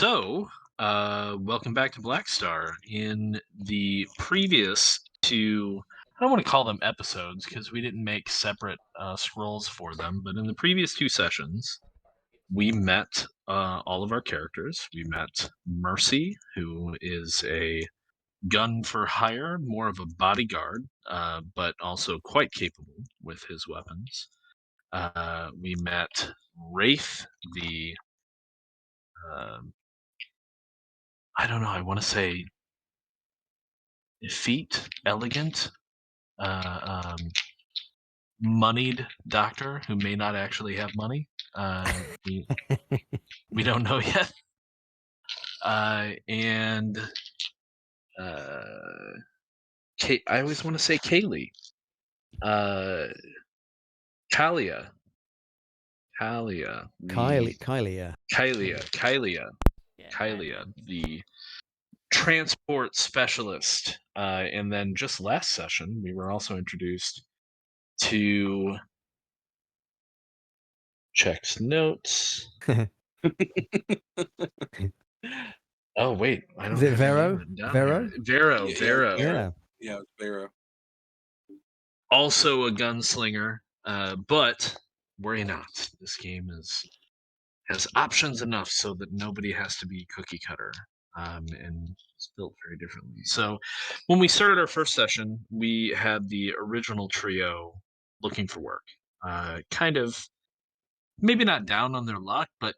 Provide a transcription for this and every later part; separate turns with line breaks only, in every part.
Welcome back to Black Star. In the previous two, I don't want to call them episodes because we didn't make separate scrolls for them, but in the previous two sessions, we met all of our characters. We met Mercy, who is a gun for hire, more of a bodyguard, but also quite capable with his weapons. We met Wraith, the um I don't know. I want to say effete, elegant, uh, um, moneyed doctor who may not actually have money. We we don't know yet. And I always want to say Kaylee, uh, Kalia, Kalia, Kylia,
Yeah,
Kylia, the transport specialist. And then just last session, we were also introduced to checks notes. Oh wait, I don't
Is it
have your name
Vero?
written down
Vero?
here. Vero,
Yeah,
Vero.
Yeah.
Yeah, it's Vero.
Also a gunslinger, but worry not. This game has options enough so that nobody has to be cookie cutter, and it's built very differently. So when we started our first session, we had the original trio looking for work, kind of maybe not down on their luck, but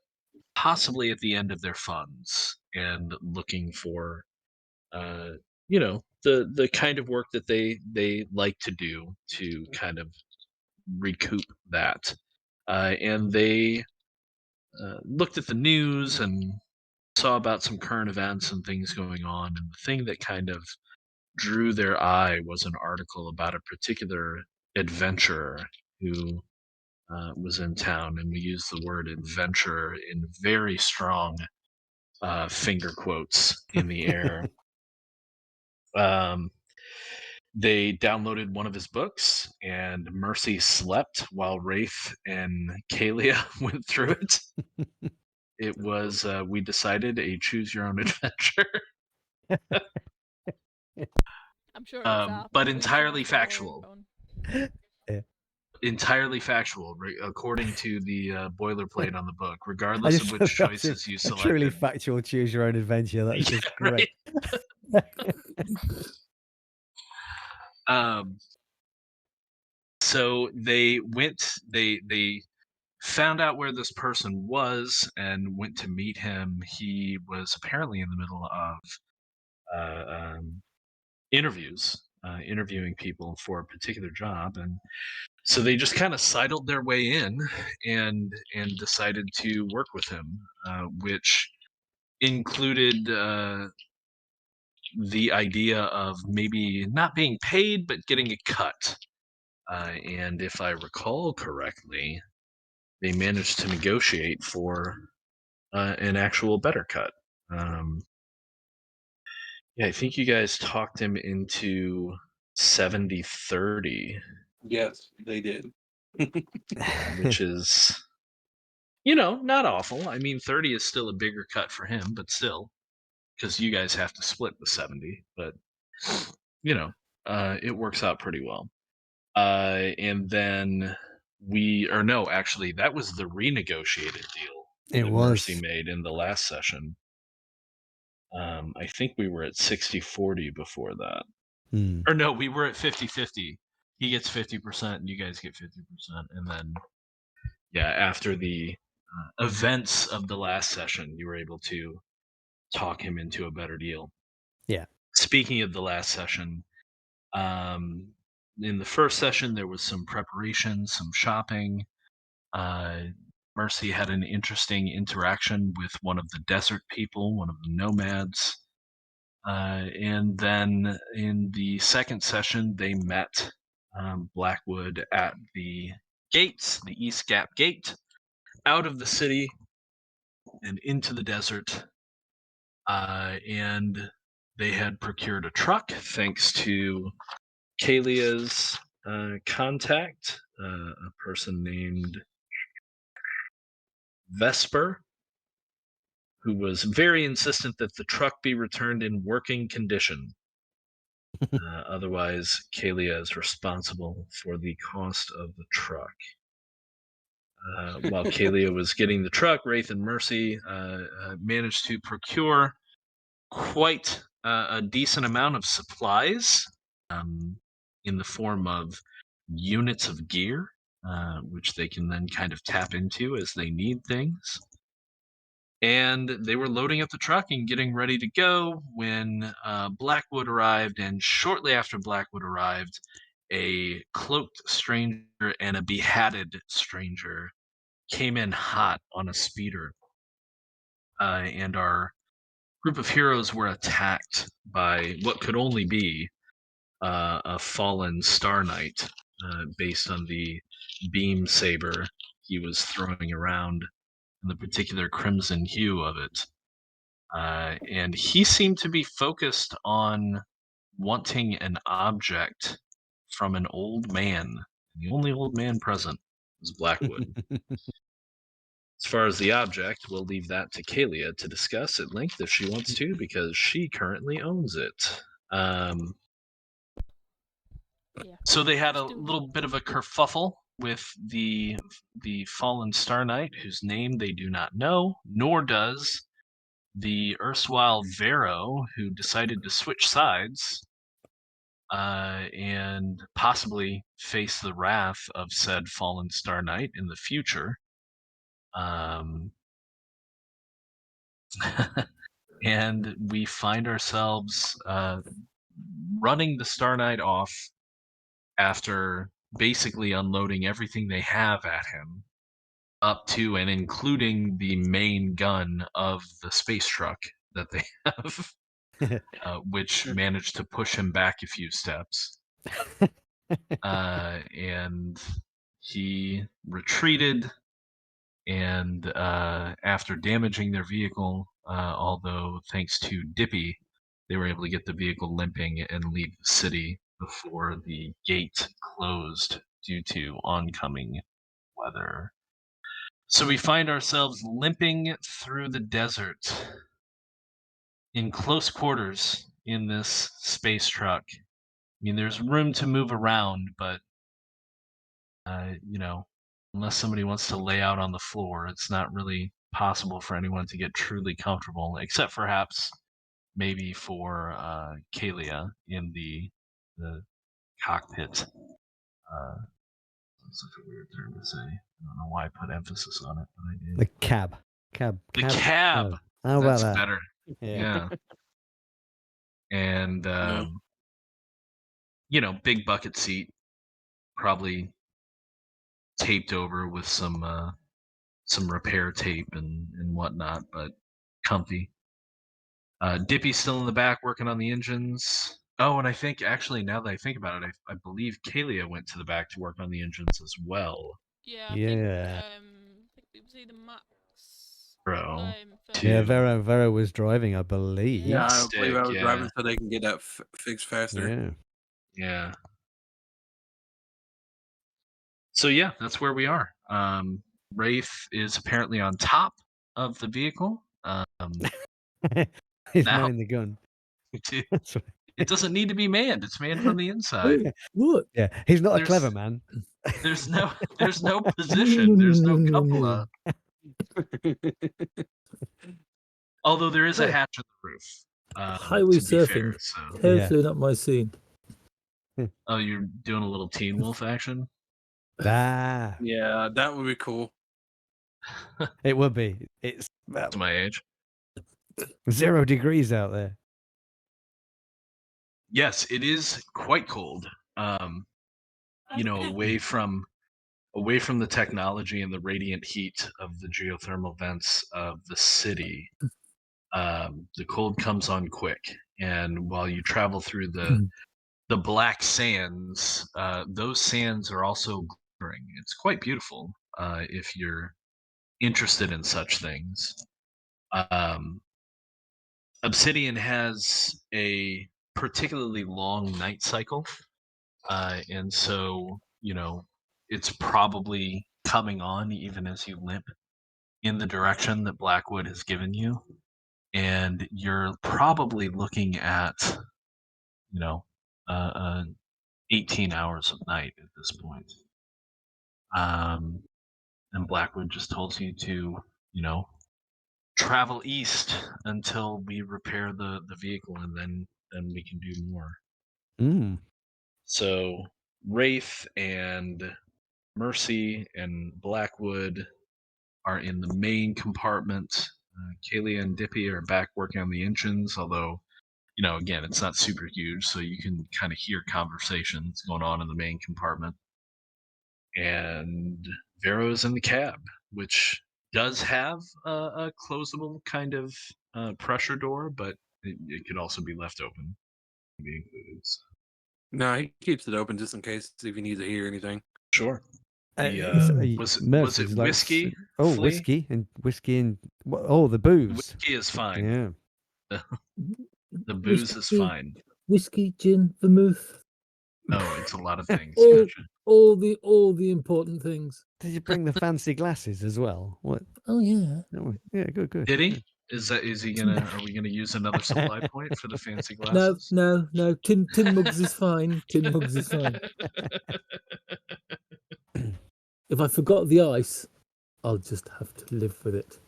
possibly at the end of their funds and looking for uh, the kind of work that they like to do to kind of recoup that. And they looked at the news and saw about some current events and things going on. And the thing that kind of drew their eye was an article about a particular adventurer who was in town, and we use the word adventurer in very strong finger quotes in the air. They downloaded one of his books, and Mercy slept while Wraith and Kalia went through it. It was, we decided, a choose your own adventure.
I'm sure it's
but entirely factual.
Yeah.
Entirely factual, according to the boilerplate on the book, regardless of which choices you
A
selected.
truly factual choose your own adventure. That's just great.
So they found out where this person was and went to meet him. He was apparently in the middle of interviews, interviewing people for a particular job, and so they just kind of sidled their way in and decided to work with him, which included the idea of maybe not being paid but getting a cut. And if I recall correctly, they managed to negotiate for an actual better cut. Yeah, I think you guys talked him into 70-30.
Yes, they did.
Which is, not awful. I mean, 30 is still a bigger cut for him, but still, because you guys have to split the 70. But, it works out pretty well. And then actually, that was the renegotiated deal
It
that
was.
Mercy made in the last session. I think we were at 60-40 before that. Or no, we were at 50-50. He gets 50% and you guys get 50%. And then, after the events of the last session, you were able to talk him into a better deal.
Yeah.
Speaking of the last session, in the first session, there was some preparation, some shopping. Mercy had an interesting interaction with one of the desert people, one of the nomads. And then in the second session, they met Blackwood at the gates, the East Gap Gate, out of the city and into the desert. And they had procured a truck thanks to Kalia's contact, a person named Vesper. who was very insistent that the truck be returned in working condition. Otherwise, Kalia is responsible for the cost of the truck. While Kalia was getting the truck, Wraith and Mercy managed to procure quite a decent amount of supplies in the form of units of gear, which they can then kind of tap into as they need things. And they were loading up the truck and getting ready to go when Blackwood arrived. And shortly after Blackwood arrived, a cloaked stranger and a behatted stranger came in hot on a speeder. And our group of heroes were attacked by what could only be a fallen Star Knight, based on the beam saber he was throwing around and the particular crimson hue of it. And he seemed to be focused on wanting an object from an old man. The only old man present was Blackwood. As far as the object, we'll leave that to Kalia to discuss at length if she wants to, because she currently owns it. So they had a little bit of a kerfuffle with the fallen Star Knight, whose name they do not know, nor does the erstwhile Vero, who decided to switch sides and possibly face the wrath of said fallen Star Knight in the future. And we find ourselves running the Star Knight off after basically unloading everything they have at him, up to and including the main gun of the space truck that they have, which managed to push him back a few steps. And he retreated, and after damaging their vehicle, although thanks to Dippy, they were able to get the vehicle limping and leave the city before the gate closed due to oncoming weather. So we find ourselves limping through the desert in close quarters in this space truck. I mean, there's room to move around, but unless somebody wants to lay out on the floor, it's not really possible for anyone to get truly comfortable, except perhaps maybe for Kalia in the cockpit. That's such a weird term to say. I don't know why I put emphasis on it, but I did.
The cab.
The cab.
How
That's
about that?
better. Yeah. And big bucket seat, probably taped over with some repair tape and whatnot, but comfy. Dippy's still in the back working on the engines. Oh, and I think, actually, now that I think about it, I believe Kalia went to the back to work on the engines as well.
Yeah.
Yeah.
I think it was either Max.
Bro.
Yeah, Vero was driving, I believe.
Yeah, I believe I was
Yeah.
driving so they can get that fixed faster.
Yeah.
Yeah. So yeah, that's where we are. Wraith is apparently on top of the vehicle.
He's
Now-
manning the gun. That's right.
It doesn't need to be manned. It's manned from the inside.
What?
Yeah, he's not a
There's-
clever man.
There's no position. There's no cupola. Although there is a hatch on the roof.
Highway
to be fair,
surfing.
so.
Definitely not my scene.
Oh, you're doing a little Teen Wolf action?
Ah,
Yeah, that would be cool.
it would be. It's
That's my age.
0 degrees out there.
Yes, it is quite cold. Away from the technology and the radiant heat of the geothermal vents of the city, the cold comes on quick. And while you travel through the black sands, those sands are also glittering. It's quite beautiful if you're interested in such things. Obsidian has a particularly long night cycle, and so it's probably coming on even as you limp in the direction that Blackwood has given you, and you're probably looking at, you know, 18 hours of night at this point. And Blackwood just told you to, you know, travel east until we repair the vehicle, and then we can do more.
Mm.
So Wraith and Mercy and Blackwood are in the main compartment. Kaylee and Dippy are back working on the engines, although, you know, again, it's not super huge, so you can kind of hear conversations going on in the main compartment. And Vero's in the cab, which does have a closable kind of pressure door, but it could also be left open. Be included. So.
No, he keeps it open just in case if he needs to hear anything.
Sure. Was
Mercy's
it
like
whiskey?
oh,
Flea?
whiskey and the booze.
Whiskey is fine.
Yeah.
The booze is fine.
Whiskey, gin, vermouth.
Oh, it's a lot of things.
all,
Gotcha.
all the important things.
Did you bring the fancy glasses as well? What?
Oh yeah.
Oh, yeah, good.
Did he? Is he gonna? Are we gonna use another supply point for the fancy
No,
glasses?
no. Tin mugs is fine. Tin mugs is fine. If I forgot the ice, I'll just have to live with it.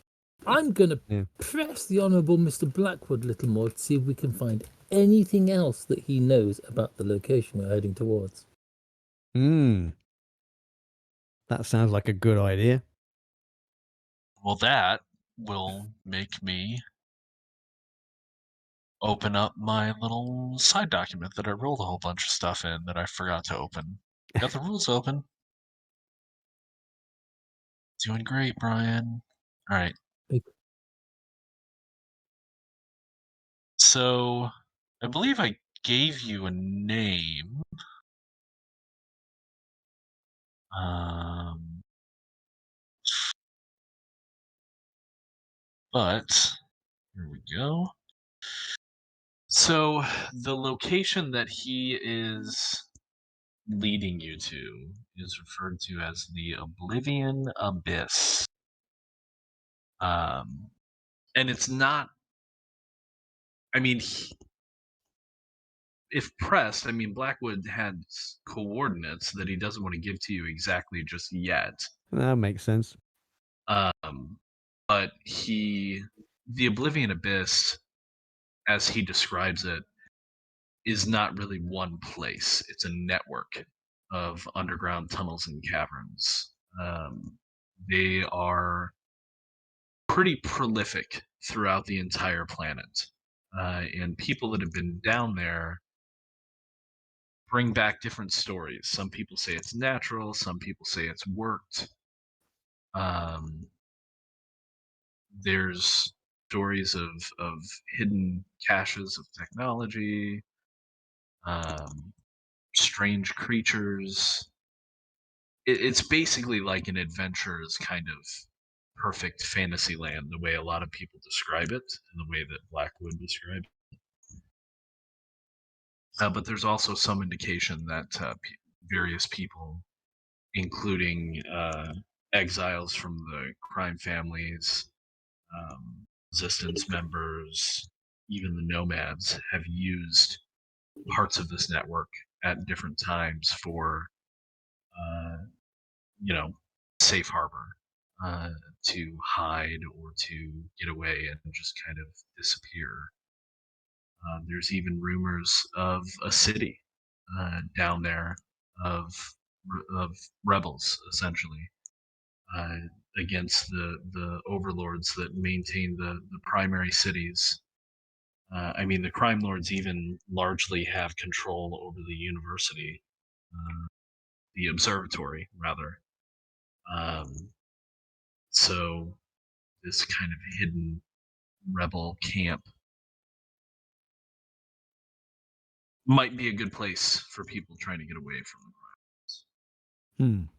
I'm gonna press the Honourable Mr. Blackwood a little more to see if we can find anything else that he knows about the location we're heading towards.
That sounds like a good idea.
Well, that will make me open up my little side document that I rolled a whole bunch of stuff in that I forgot to open. Got the rules open. Doing great, Brian. All right. So, I believe I gave you a name. But here we go. So, the location that he is leading you to is referred to as the Oblivion Abyss. And it's not. I mean, if pressed, I mean, Blackwood had coordinates that he doesn't want to give to you exactly just yet.
That makes sense.
But the Oblivion Abyss, as he describes it, is not really one place. It's a network of underground tunnels and caverns. They are pretty prolific throughout the entire planet. And people that have been down there bring back different stories. Some people say it's natural, some people say it's worked. There's stories of hidden caches of technology, strange creatures. It's basically like an adventurer's kind of perfect fantasy land, the way a lot of people describe it, and the way that Blackwood described it. But there's also some indication that various people, including exiles from the crime families, resistance members, even the nomads, have used parts of this network at different times for, safe harbor, to hide or to get away and just kind of disappear. There's even rumors of a city down there of rebels, essentially, against the overlords that maintain the primary cities. I mean, the crime lords even largely have control over the university, the observatory, rather. So this kind of hidden rebel camp might be a good place for people trying to get away from the crimes.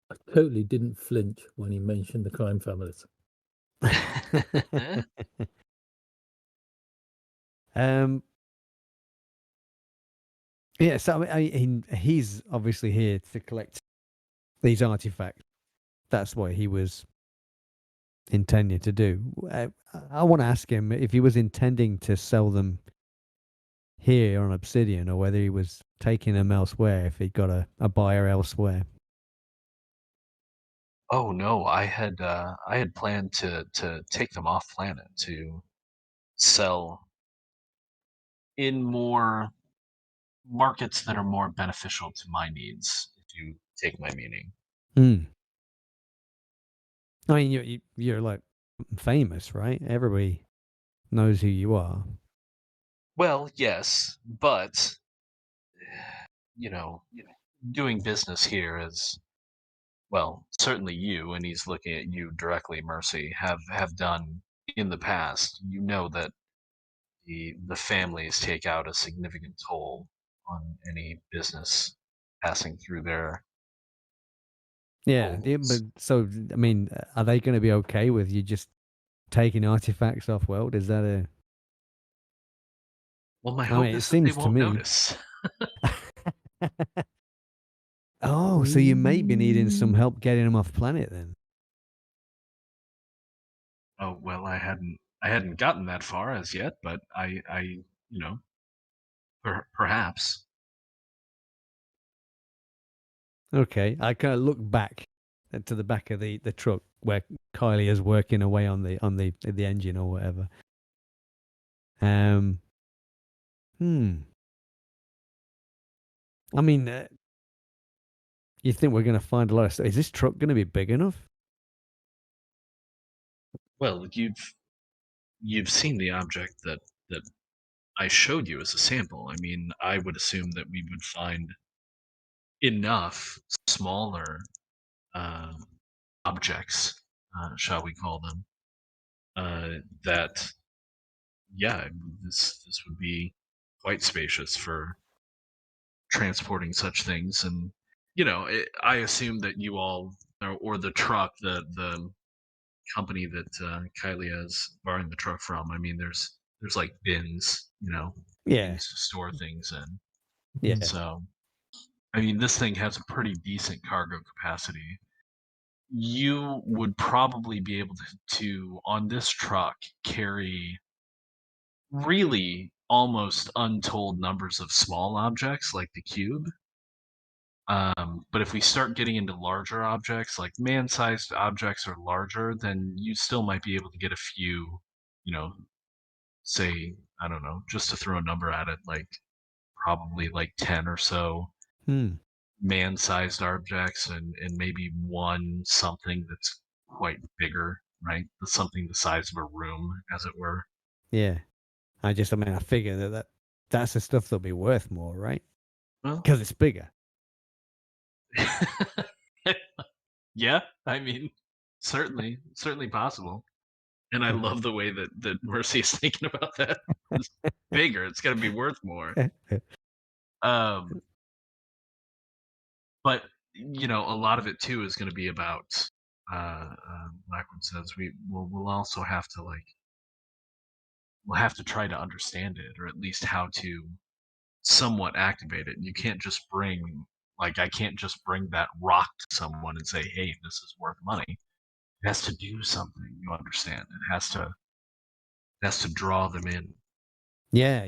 I totally didn't flinch when he mentioned the crime families.
Yeah, so I mean, he's obviously here to collect these artifacts. that's what he was intending to do. I want to ask him if he was intending to sell them here on Obsidian, or whether he was taking them elsewhere if he got a buyer elsewhere.
Oh no, I had planned to take them off planet to sell in more markets that are more beneficial to my needs, if you take my meaning.
I mean, you're like famous, right? Everybody knows who you are.
Well, yes, but you know, doing business here is, well, certainly you, and he's looking at you directly, Mercy, have done in the past. You know that the families take out a significant toll on any business passing through their
Yeah, but
homes.
so I mean, are they going to be okay with you just taking artifacts off world? Is that a?
Well, my
I
hope
mean, it
is that they
seems to
won't
me.
notice.
Oh, so you may be needing some help getting them off planet then.
Oh well, I hadn't gotten that far as yet, but I you know, perhaps.
Okay, I kind of look back to the back of the truck where Kylie is working away on the engine or whatever. I mean, you think we're going to find a lot of stuff? Is this truck going to be big enough?
Well, you've seen the object that I showed you as a sample. I mean, I would assume that we would find enough smaller uh, objects, shall we call them, that yeah, this would be quite spacious for transporting such things. And I assume that you all, or the truck, the company that Kylie is borrowing the truck from. I mean, there's like bins,
Yeah,
things to store things in.
yeah.
So, I mean, this thing has a pretty decent cargo capacity. You would probably be able to on this truck carry really almost untold numbers of small objects like the cube. But if we start getting into larger objects, like man-sized objects or larger, then you still might be able to get a few, you know, say, I don't know, just to throw a number at it, like probably like 10 or so man-sized objects, and maybe one something that's quite bigger, right? Something the size of a room, as it were.
Yeah. I mean, I figure that's the stuff that'll be worth more, right?
Well,
Because it's bigger.
yeah, I mean, certainly possible. And I love the way that Mercy is thinking about that. It's bigger. It's got to be worth more. Um, but a lot of it too is going to be about. Blackwood says we'll also have to we'll have to try to understand it, or at least how to somewhat activate it. You can't just bring I can't just bring that rock to someone and say, hey, this is worth money. It has to do something. You understand? It has to draw them in.
Yeah,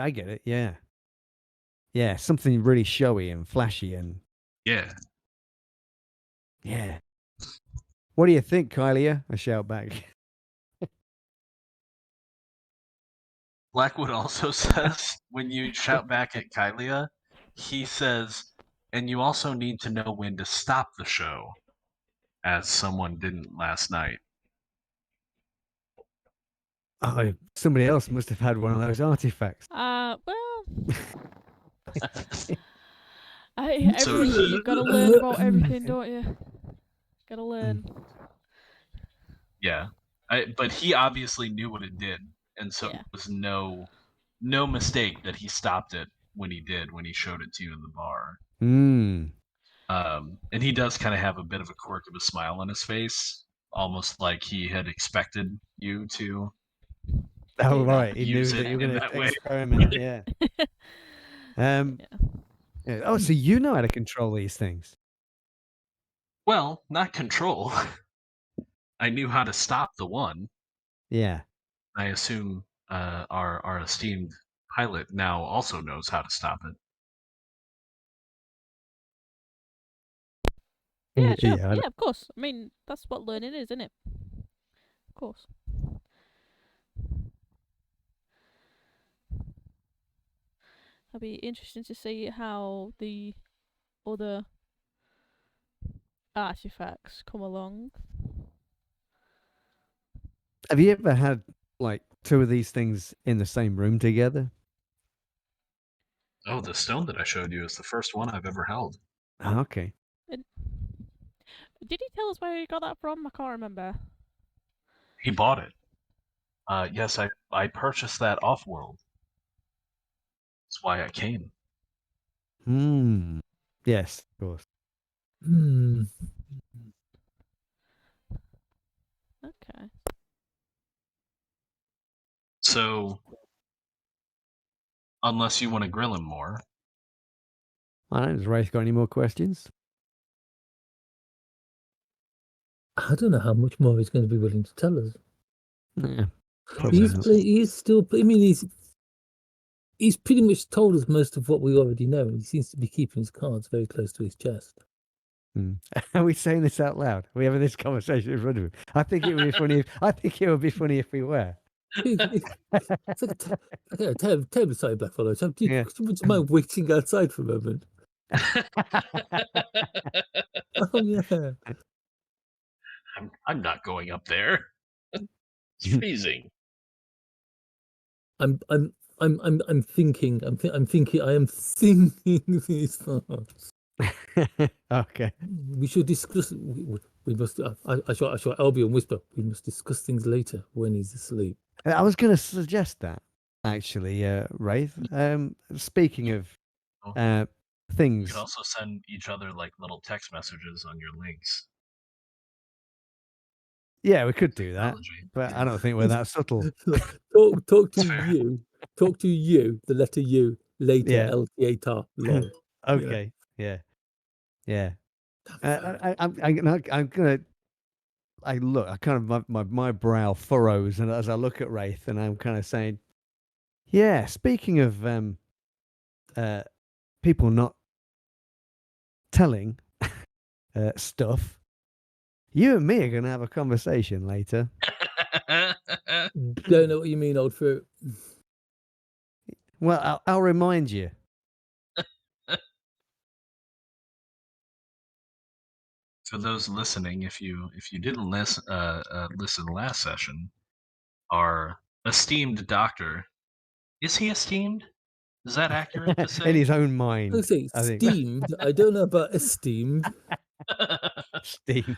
I get it. Yeah. Yeah, something really showy and flashy and
Yeah.
yeah. What do you think, Kylie? I shout back.
Blackwood also says when you shout back at Kylia, he says, and you also need to know when to stop the show, as someone didn't last night.
Oh, somebody else must have had one of those artifacts.
Well,
So
you gotta learn about everything, don't you? Gotta learn.
yeah, but he obviously knew what it did, and so
Yeah.
it was no mistake that he stopped it when he showed it to you in the bar. And he does kind of have a bit of a quirk of a smile on his face, almost like he had expected you to.
Oh, right. He knew
use
that
it
you were
in
going
that
to
way.
experiment. Yeah. Yeah. Oh, so you know how to control these things?
Well, not control. I knew how to stop the one.
Yeah.
I assume our esteemed pilot now also knows how to stop it.
Yeah, sure.
Yeah.
Yeah, of course. I mean, that's what learning is, isn't it? Of course. It'll be interesting to see how the other artifacts come along.
Have you ever had like two of these things in the same room together?
Oh, the stone that I showed you is the first one I've ever held.
Ah, okay.
Did he tell us where he got that from? I can't remember.
He bought it. Yes, I purchased that off-world. That's why I came.
Hmm. Yes, of course.
Hmm.
Okay.
So, unless you want to grill him more,
I don't know. Has Wraith got any more questions?
I don't know how much more he's going to be willing to tell us.
Yeah, probably
He's
not.
he's still. I mean, he's pretty much told us most of what we already know. He seems to be keeping his cards very close to his chest.
Hmm. Are we saying this out loud? Are we having this conversation in front of him? I think it would be funny. I think it would be funny if we were.
It's like a terribly sorry, Blackfellow. So,
Yeah.
would you mind waiting outside for a moment? Oh yeah.
I'm not going up there. It's freezing.
I'm thinking. I am thinking these thoughts.
Okay.
We should discuss. We must. I shall Albion whisper. We must discuss things later when he's asleep.
I was going to suggest that actually, Wraith. Speaking of
Oh. You
things,
can also send each other like little text messages on your links.
yeah, we could do that,
Technology.
but I don't think we're that subtle.
Talk to
Fair.
you. Talk to you. The letter U later.
Yeah.
LTA tar. Lol.
Okay. Yeah. I'm gonna. I look. I kind of my brow furrows, and as I look at Wraith, and I'm kind of saying, yeah. Speaking of people not telling stuff, you and me are gonna have a conversation later.
Don't know what you mean, old fruit.
Well, I'll remind you.
For those listening, if you didn't listen last session, our esteemed doctor, is he esteemed? Is that accurate to
In
say?
his own mind,
I say
I think.
steamed. I don't know about esteemed.
Steamed.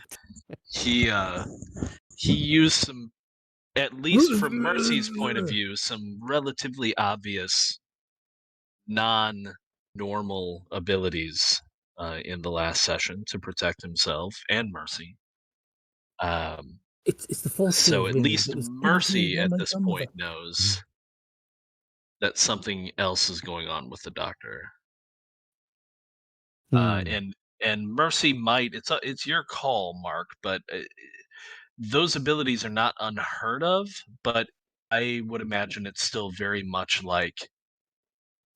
He used some, at least from Mercy's point of view, some relatively obvious non-normal abilities in the last session to protect himself and Mercy.
It's the false
So
fear
at
of ring.
least
It was
Mercy
by
at
my
this
grandmother.
point knows that something else is going on with the doctor. And Mercy might, it's your call, Mark, but those abilities are not unheard of, but I would imagine it's still very much like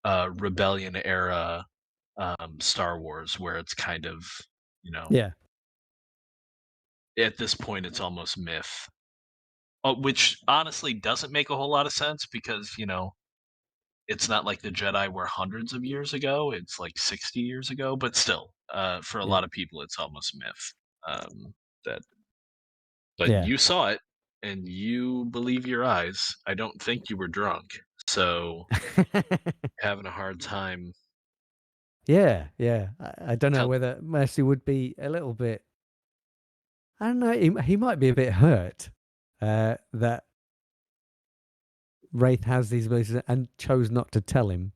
Rebellion era Star Wars, where it's kind of,
Yeah.
at this point it's almost myth, which honestly doesn't make a whole lot of sense because it's not like the Jedi were hundreds of years ago; it's like 60 years ago. But still, for a
Yeah.
lot of people, it's almost myth. That, but
Yeah.
you saw it, and you believe your eyes. I don't think you were drunk, so having a hard time.
Yeah. I don't know
Tell-
whether Mercy would be a little bit. I don't know. He might be a bit hurt that Wraith has these abilities and chose not to tell him.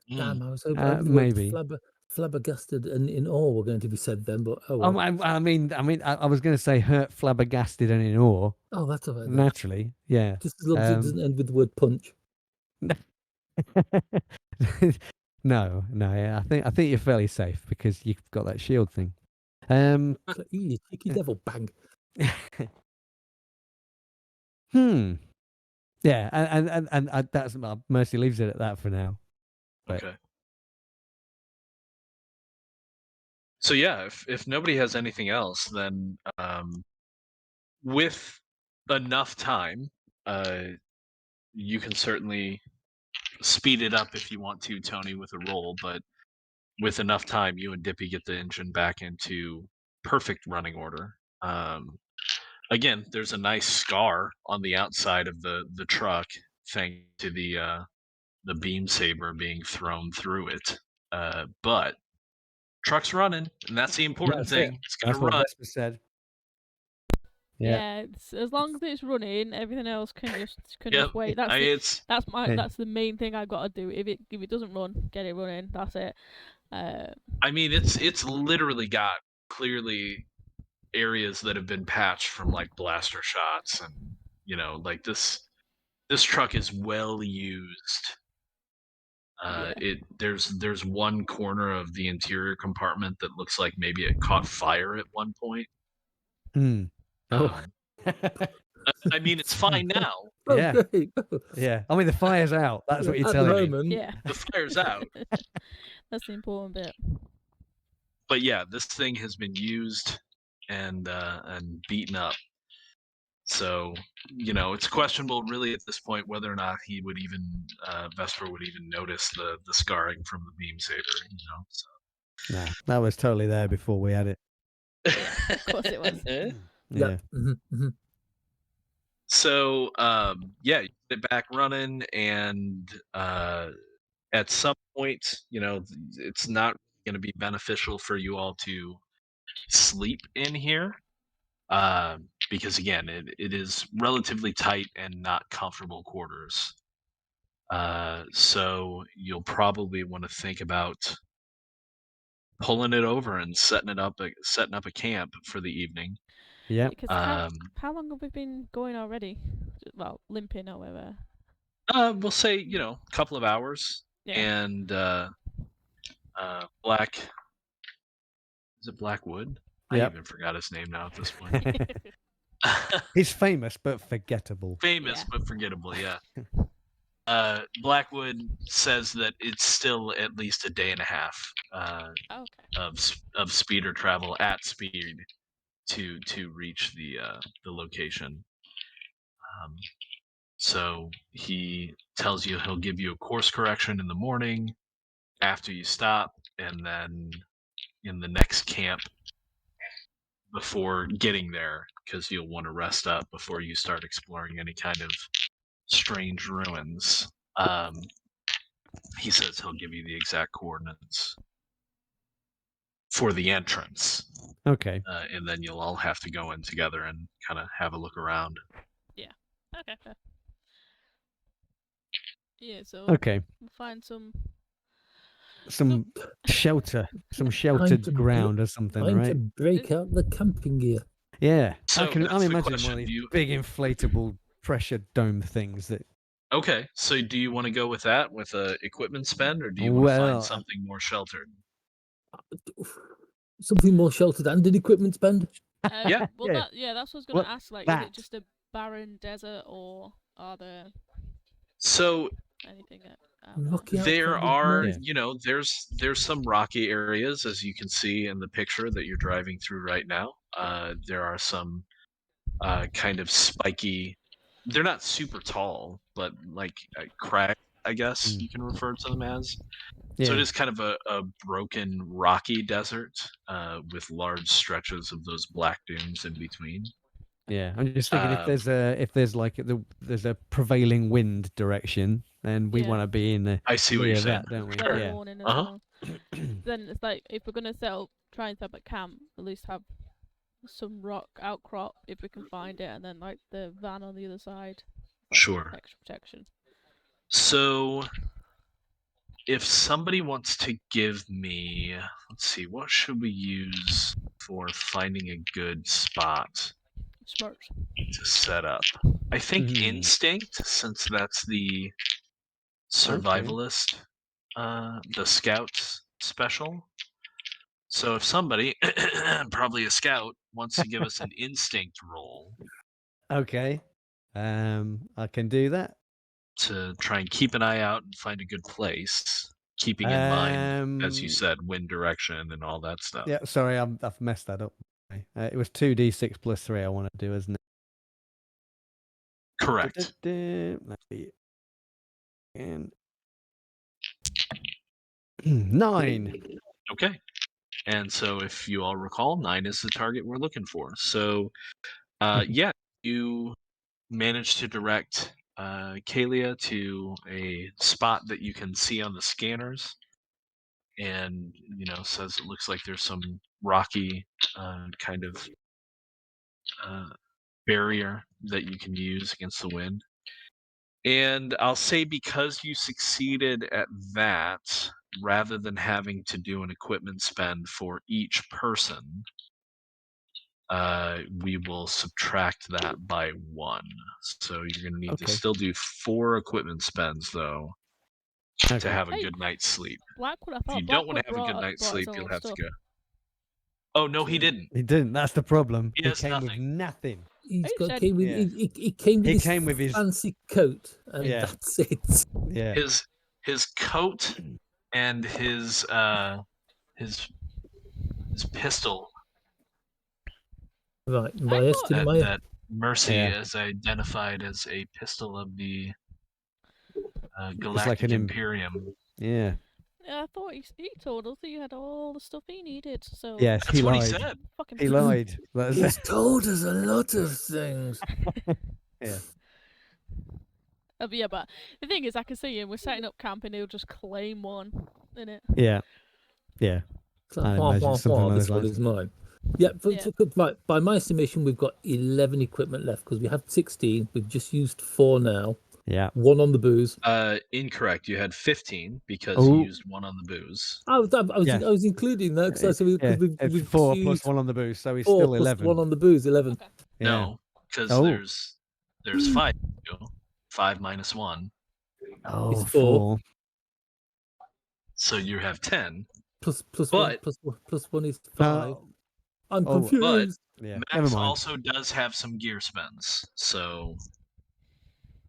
Damn, I was hoping the
Maybe.
word flabbergasted and in awe were going to be said then, but oh well.
I mean, I was going to say hurt, flabbergasted, and in awe.
Oh, that's all right then.
Naturally, yeah.
Just as long as it doesn't end with the word punch.
No. I think you're fairly safe because you've got that shield thing.
You cheeky devil, bang.
Yeah, and that's Mercy leaves it at that for now. But
Okay. So yeah, if nobody has anything else, then with enough time, you can certainly speed it up if you want to, Tony, with a roll. But with enough time, you and Dippy get the engine back into perfect running order. Again, there's a nice scar on the outside of the truck, thanks to the beam saber being thrown through it. But truck's running, and that's the important
that's
thing.
it.
It's gonna
That's what
run.
Vesper said. Yeah.
It's, as long as it's running, everything else can just
Yep.
wait. That's the main thing I've got to do. If it doesn't run, get it running. That's it.
I mean, it's literally got clearly areas that have been patched from like blaster shots, and like this truck is well used. There's one corner of the interior compartment that looks like maybe it caught fire at one point.
Oh.
I mean, it's fine now.
Yeah.
Okay.
Yeah. I mean, the fire's out. That's what you're
At
telling
the
me.
moment,
Yeah.
The fire's out.
That's the important bit.
But yeah, this thing has been used and beaten up. So, it's questionable really at this point whether or not he would even Vesper would even notice the scarring from the beam saber, So.
Nah, that was totally there before we had it.
Yeah, of course it was.
Yeah.
So, you get it back running, and at some point, it's not going to be beneficial for you all to sleep in here, because again, it is relatively tight and not comfortable quarters. So you'll probably want to think about pulling it over and setting up a camp for the evening.
Yeah.
Because how long have we been going already? Well, limping or whatever.
We'll say a couple of hours.
Yeah.
And is it Blackwood?
Yep.
I even forgot his name now at this point.
He's famous but forgettable.
Famous
Yeah.
but forgettable, yeah. Blackwood says that it's still at least a day and a half of speeder travel at speed to reach the location. So he tells you he'll give you a course correction in the morning after you stop, and then in the next camp before getting there, because you'll want to rest up before you start exploring any kind of strange ruins. He says he'll give you the exact coordinates for the entrance.
Okay.
And then you'll all have to go in together and kind of have a look around.
Yeah. Okay. Fair. Yeah. So.
Okay.
We'll find some
shelter, some sheltered ground or something,
time
right?
to break out the camping gear.
Yeah.
So
I'm
that's the
imagining
question.
one of these big inflatable pressure dome things that.
Okay, so do you want to go with that, with a equipment spend, or do you want to find something more sheltered?
Something more sheltered and an equipment spend?
Yeah.
Well, that's what I was going to ask. Like, is
that?
it just a barren desert, or are there
So
anything?
there are, there's some rocky areas, as you can see in the picture that you're driving through right now. There are some kind of spiky. They're not super tall, but like crag, I guess you can refer to them as.
Yeah.
So it is kind of a broken, rocky desert with large stretches of those black dunes in between.
Yeah, I'm just thinking if there's a prevailing wind direction, then we want to be in the
I see what you're saying.
that, don't we?
Yeah. Warning as well. Then it's like if we're gonna try and set up a camp, at least have some rock outcrop if we can find it, and then like the van on the other side.
Sure.
Extra protection.
So, if somebody wants to give me, let's see, what should we use for finding a good spot
Smart
to set up? I think instinct, since that's the survivalist, the scouts special. So if somebody, probably a scout, wants to give us an instinct roll
Okay. I can do that.
to try and keep an eye out and find a good place, keeping in mind, as you
Um,
said, wind direction and all that stuff.
Yeah, sorry, I've messed that up. It was 2d6 plus 3 I want to do, isn't it?
Correct.
Let me and 9.
Okay. And so if you all recall, 9 is the target we're looking for. So yeah, you managed to direct Kalia to a spot that you can see on the scanners, and says it looks like there's some rocky kind of barrier that you can use against the wind. And I'll say, because you succeeded at that, rather than having to do an equipment spend for each person, we will subtract that by 1. So you're going to need to
Okay.
still do 4 equipment spends, though, to
Okay.
have a
Hey,
good night's sleep.
Blackwood, I
If
thought
you don't want
Blackwood
to have a good night's
brought his
sleep, you'll
own
have to
stuff.
go. Oh, no, he didn't.
He didn't. That's the problem.
He
He
has
came with
nothing.
nothing.
He's
Who
got
said-
came with
Yeah.
he came with
He
his
came with his-
fancy coat, and
Yeah.
that's it.
Yeah.
His coat and his pistol
Right,
I
my
thought-
estimate, my
that Mercy
Yeah.
is identified as a pistol of the
like
Galactic
an
Imperium.
Yeah.
Yeah, I thought he told us that you had all the stuff he needed. So
Yes,
That's
he
what
lied.
he said.
fucking
He lied.
he's told us a lot of things.
Yeah.
But yeah, but the thing is, I can see him. We're setting up camp, and he'll just claim one, innit?
Yeah. Yeah.
It's like,
I'd imagine something along
this
those
one
lines.
is mine. Yeah,
Yeah.
right. By my estimation, we've got 11 equipment left because we have 16. We've just used 4 now.
Yeah.
1 on the booze.
Incorrect. You had 15 because
Oh.
you used 1 on the booze.
I was
Yeah.
including that because
Yeah.
we've
It's 4
used
plus 1 on the booze, so he's
4
still
plus
11.
1 on the booze, 11.
Okay.
Yeah.
No, because
Oh.
there's 5. 5 minus 1.
Oh,
It's 4.
4.
So you have 10.
Plus
But-
1 plus 1 is 5. I'm
Oh,
confused.
Yeah.
Max
Never mind.
also does have some gear spends. So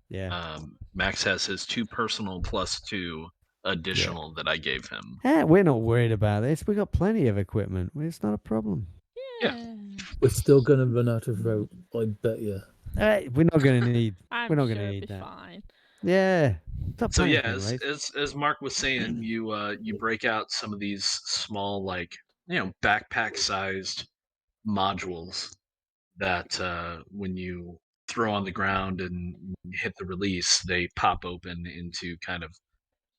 Yeah.
Max has his 2 personal plus 2 additional that I gave him.
We're not worried about this. We got plenty of equipment. It's not a problem.
Yeah.
We're still going to run out of rope, I bet you.
We're not going to need.
I'm
We're not
sure
gonna
it'll
need
be
that.
fine.
Yeah. Stop
So yeah,
panicking, right?
as Mark was saying, you break out some of these small, like, backpack sized modules that when you throw on the ground and hit the release, they pop open into kind of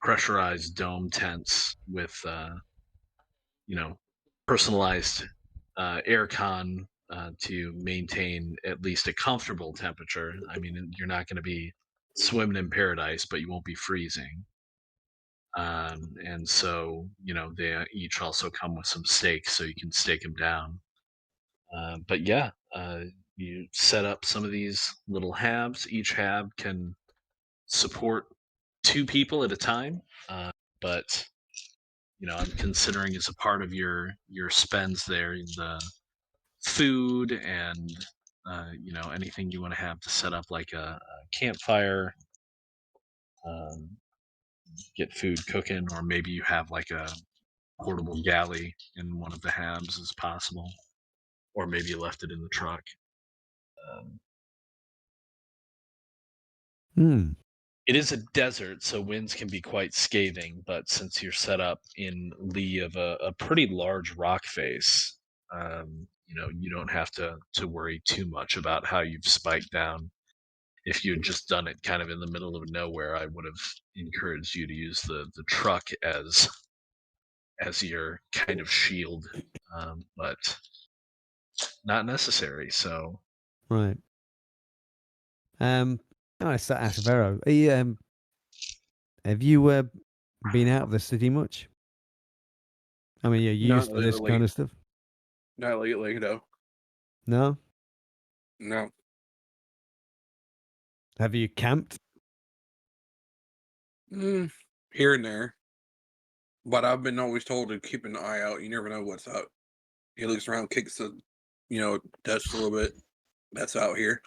pressurized dome tents with personalized aircon to maintain at least a comfortable temperature. I mean, you're not going to be swimming in paradise, but you won't be freezing. And so, they each also come with some stakes, so you can stake them down. But yeah, you set up some of these little habs. Each hab can support 2 people at a time. But I'm considering, as a part of your spends there, the food and anything you want to have to set up, like a campfire, get food cooking, or maybe you have like a portable galley in one of the habs as possible, or maybe you left it in the truck. It is a desert, so winds can be quite scathing, but since you're set up in lee of a pretty large rock face, you don't have to worry too much about how you've spiked down. If you had just done it kind of in the middle of nowhere, I would have encouraged you to use the truck as your kind of shield, but not necessary. So
Right. I asked Vero. Have you been out of the city much? I mean, you're used
Not
to this
lately.
kind of stuff.
Not lately, no.
No.
No.
Have you camped?
Here and there. But I've been always told to keep an eye out. You never know what's up. He looks around, kicks the, dust a little bit. That's out here.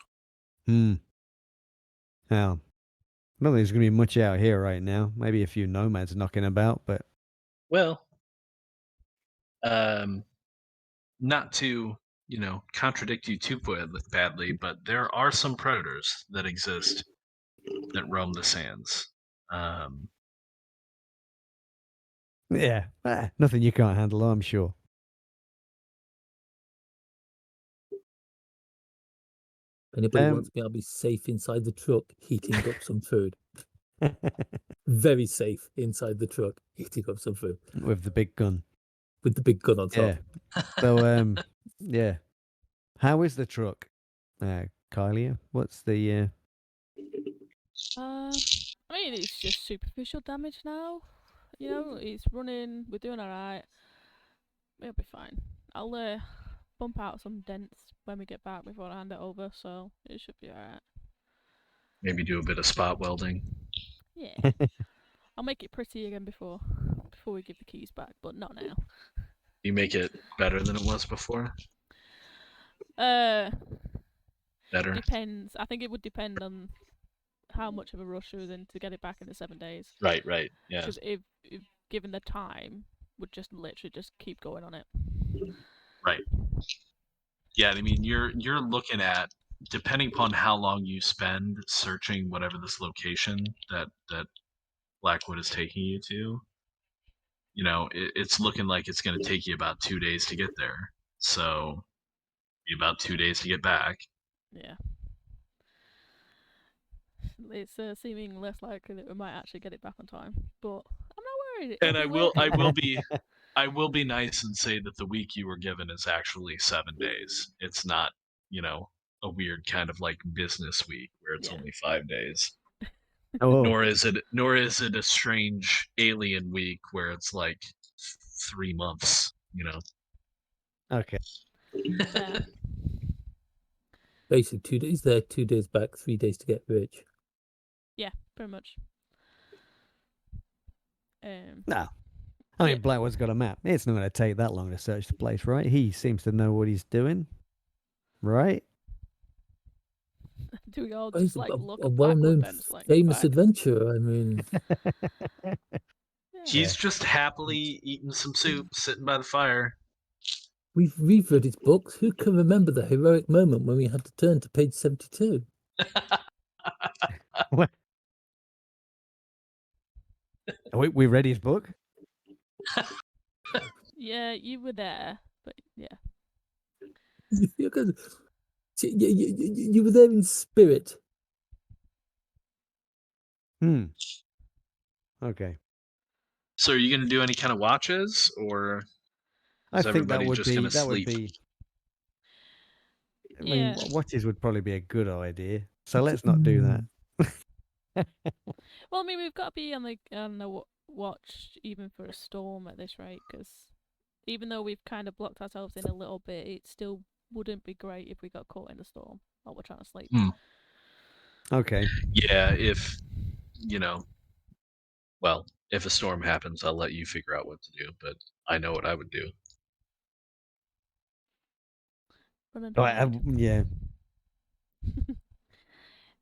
Hmm. Now, I don't think there's going to be much out here right now. Maybe a few nomads knocking about, but
Well, not to contradict you too badly, but there are some predators that exist that roam the sands.
yeah, nothing you can't handle, I'm sure.
If anybody
Um,
wants me, I'll be safe inside the truck heating up some food. Very safe inside the truck heating up some food
With the big gun.
with the big gun on top.
Yeah. So, yeah. How is the truck, Kylie? What's the?
I mean, it's just superficial damage now. You know, it's running. We're doing all right. It'll be fine. I'll bump out some dents when we get back before I hand it over, so it should be all right.
Maybe do a bit of spot welding.
Yeah, I'll make it pretty again before we give the keys back, but not now.
You make it better than it was before.
Better. Depends. I think it would depend on how much of a rush we was in to get it back in the 7 days.
Right. Yeah.
Because if given the time, would just literally just keep going on it.
Right. Yeah, I mean, you're looking at, depending upon how long you spend searching whatever this location that Blackwood is taking you to, it's looking like it's going to take you about 2 days to get there. So, be about 2 days to get back.
Yeah. It's seeming less likely that we might actually get it back on time, but I'm not worried.
And
It'll be late.
I will be nice and say that the week you were given is actually 7 days. It's not, a weird kind of like business week where it's only 5 days.
Oh,
Nor is it a strange alien week where it's like 3 months,
okay.
Yeah.
Basically, 2 days there, 2 days back, 3 days to get rich.
Yeah, pretty much.
No. I mean,
Yeah.
Blackwood's got a map. It's not going to take that long to search the place, right? He seems to know what he's doing, right?
Do we all
Oh,
just
he's
like
a
look at
well-known,
Blackwood then? Just like,
famous
fuck.
adventurer. I mean,
Yeah.
He's just happily eating some soup, sitting by the fire.
we've read his books. Who can remember the heroic moment when we had to turn to page 72?
What? We read his book?
Yeah, you were there, but yeah.
You were there in spirit.
Okay.
So are you going to do any kind of watches, or
I
is
think that
everybody
would
just
be
going to
that would
sleep?
be. I
Yeah.
mean, watches would probably be a good idea. So let's not do that.
Well, I mean, we've got to be on the watch even for a storm at this rate, because even though we've kind of blocked ourselves in a little bit, it still wouldn't be great if we got caught in a storm while we're trying to sleep.
Okay.
Yeah, if well, if a storm happens, I'll let you figure out what to do, but I know what I would do.
Run and
Right,
hide.
yeah.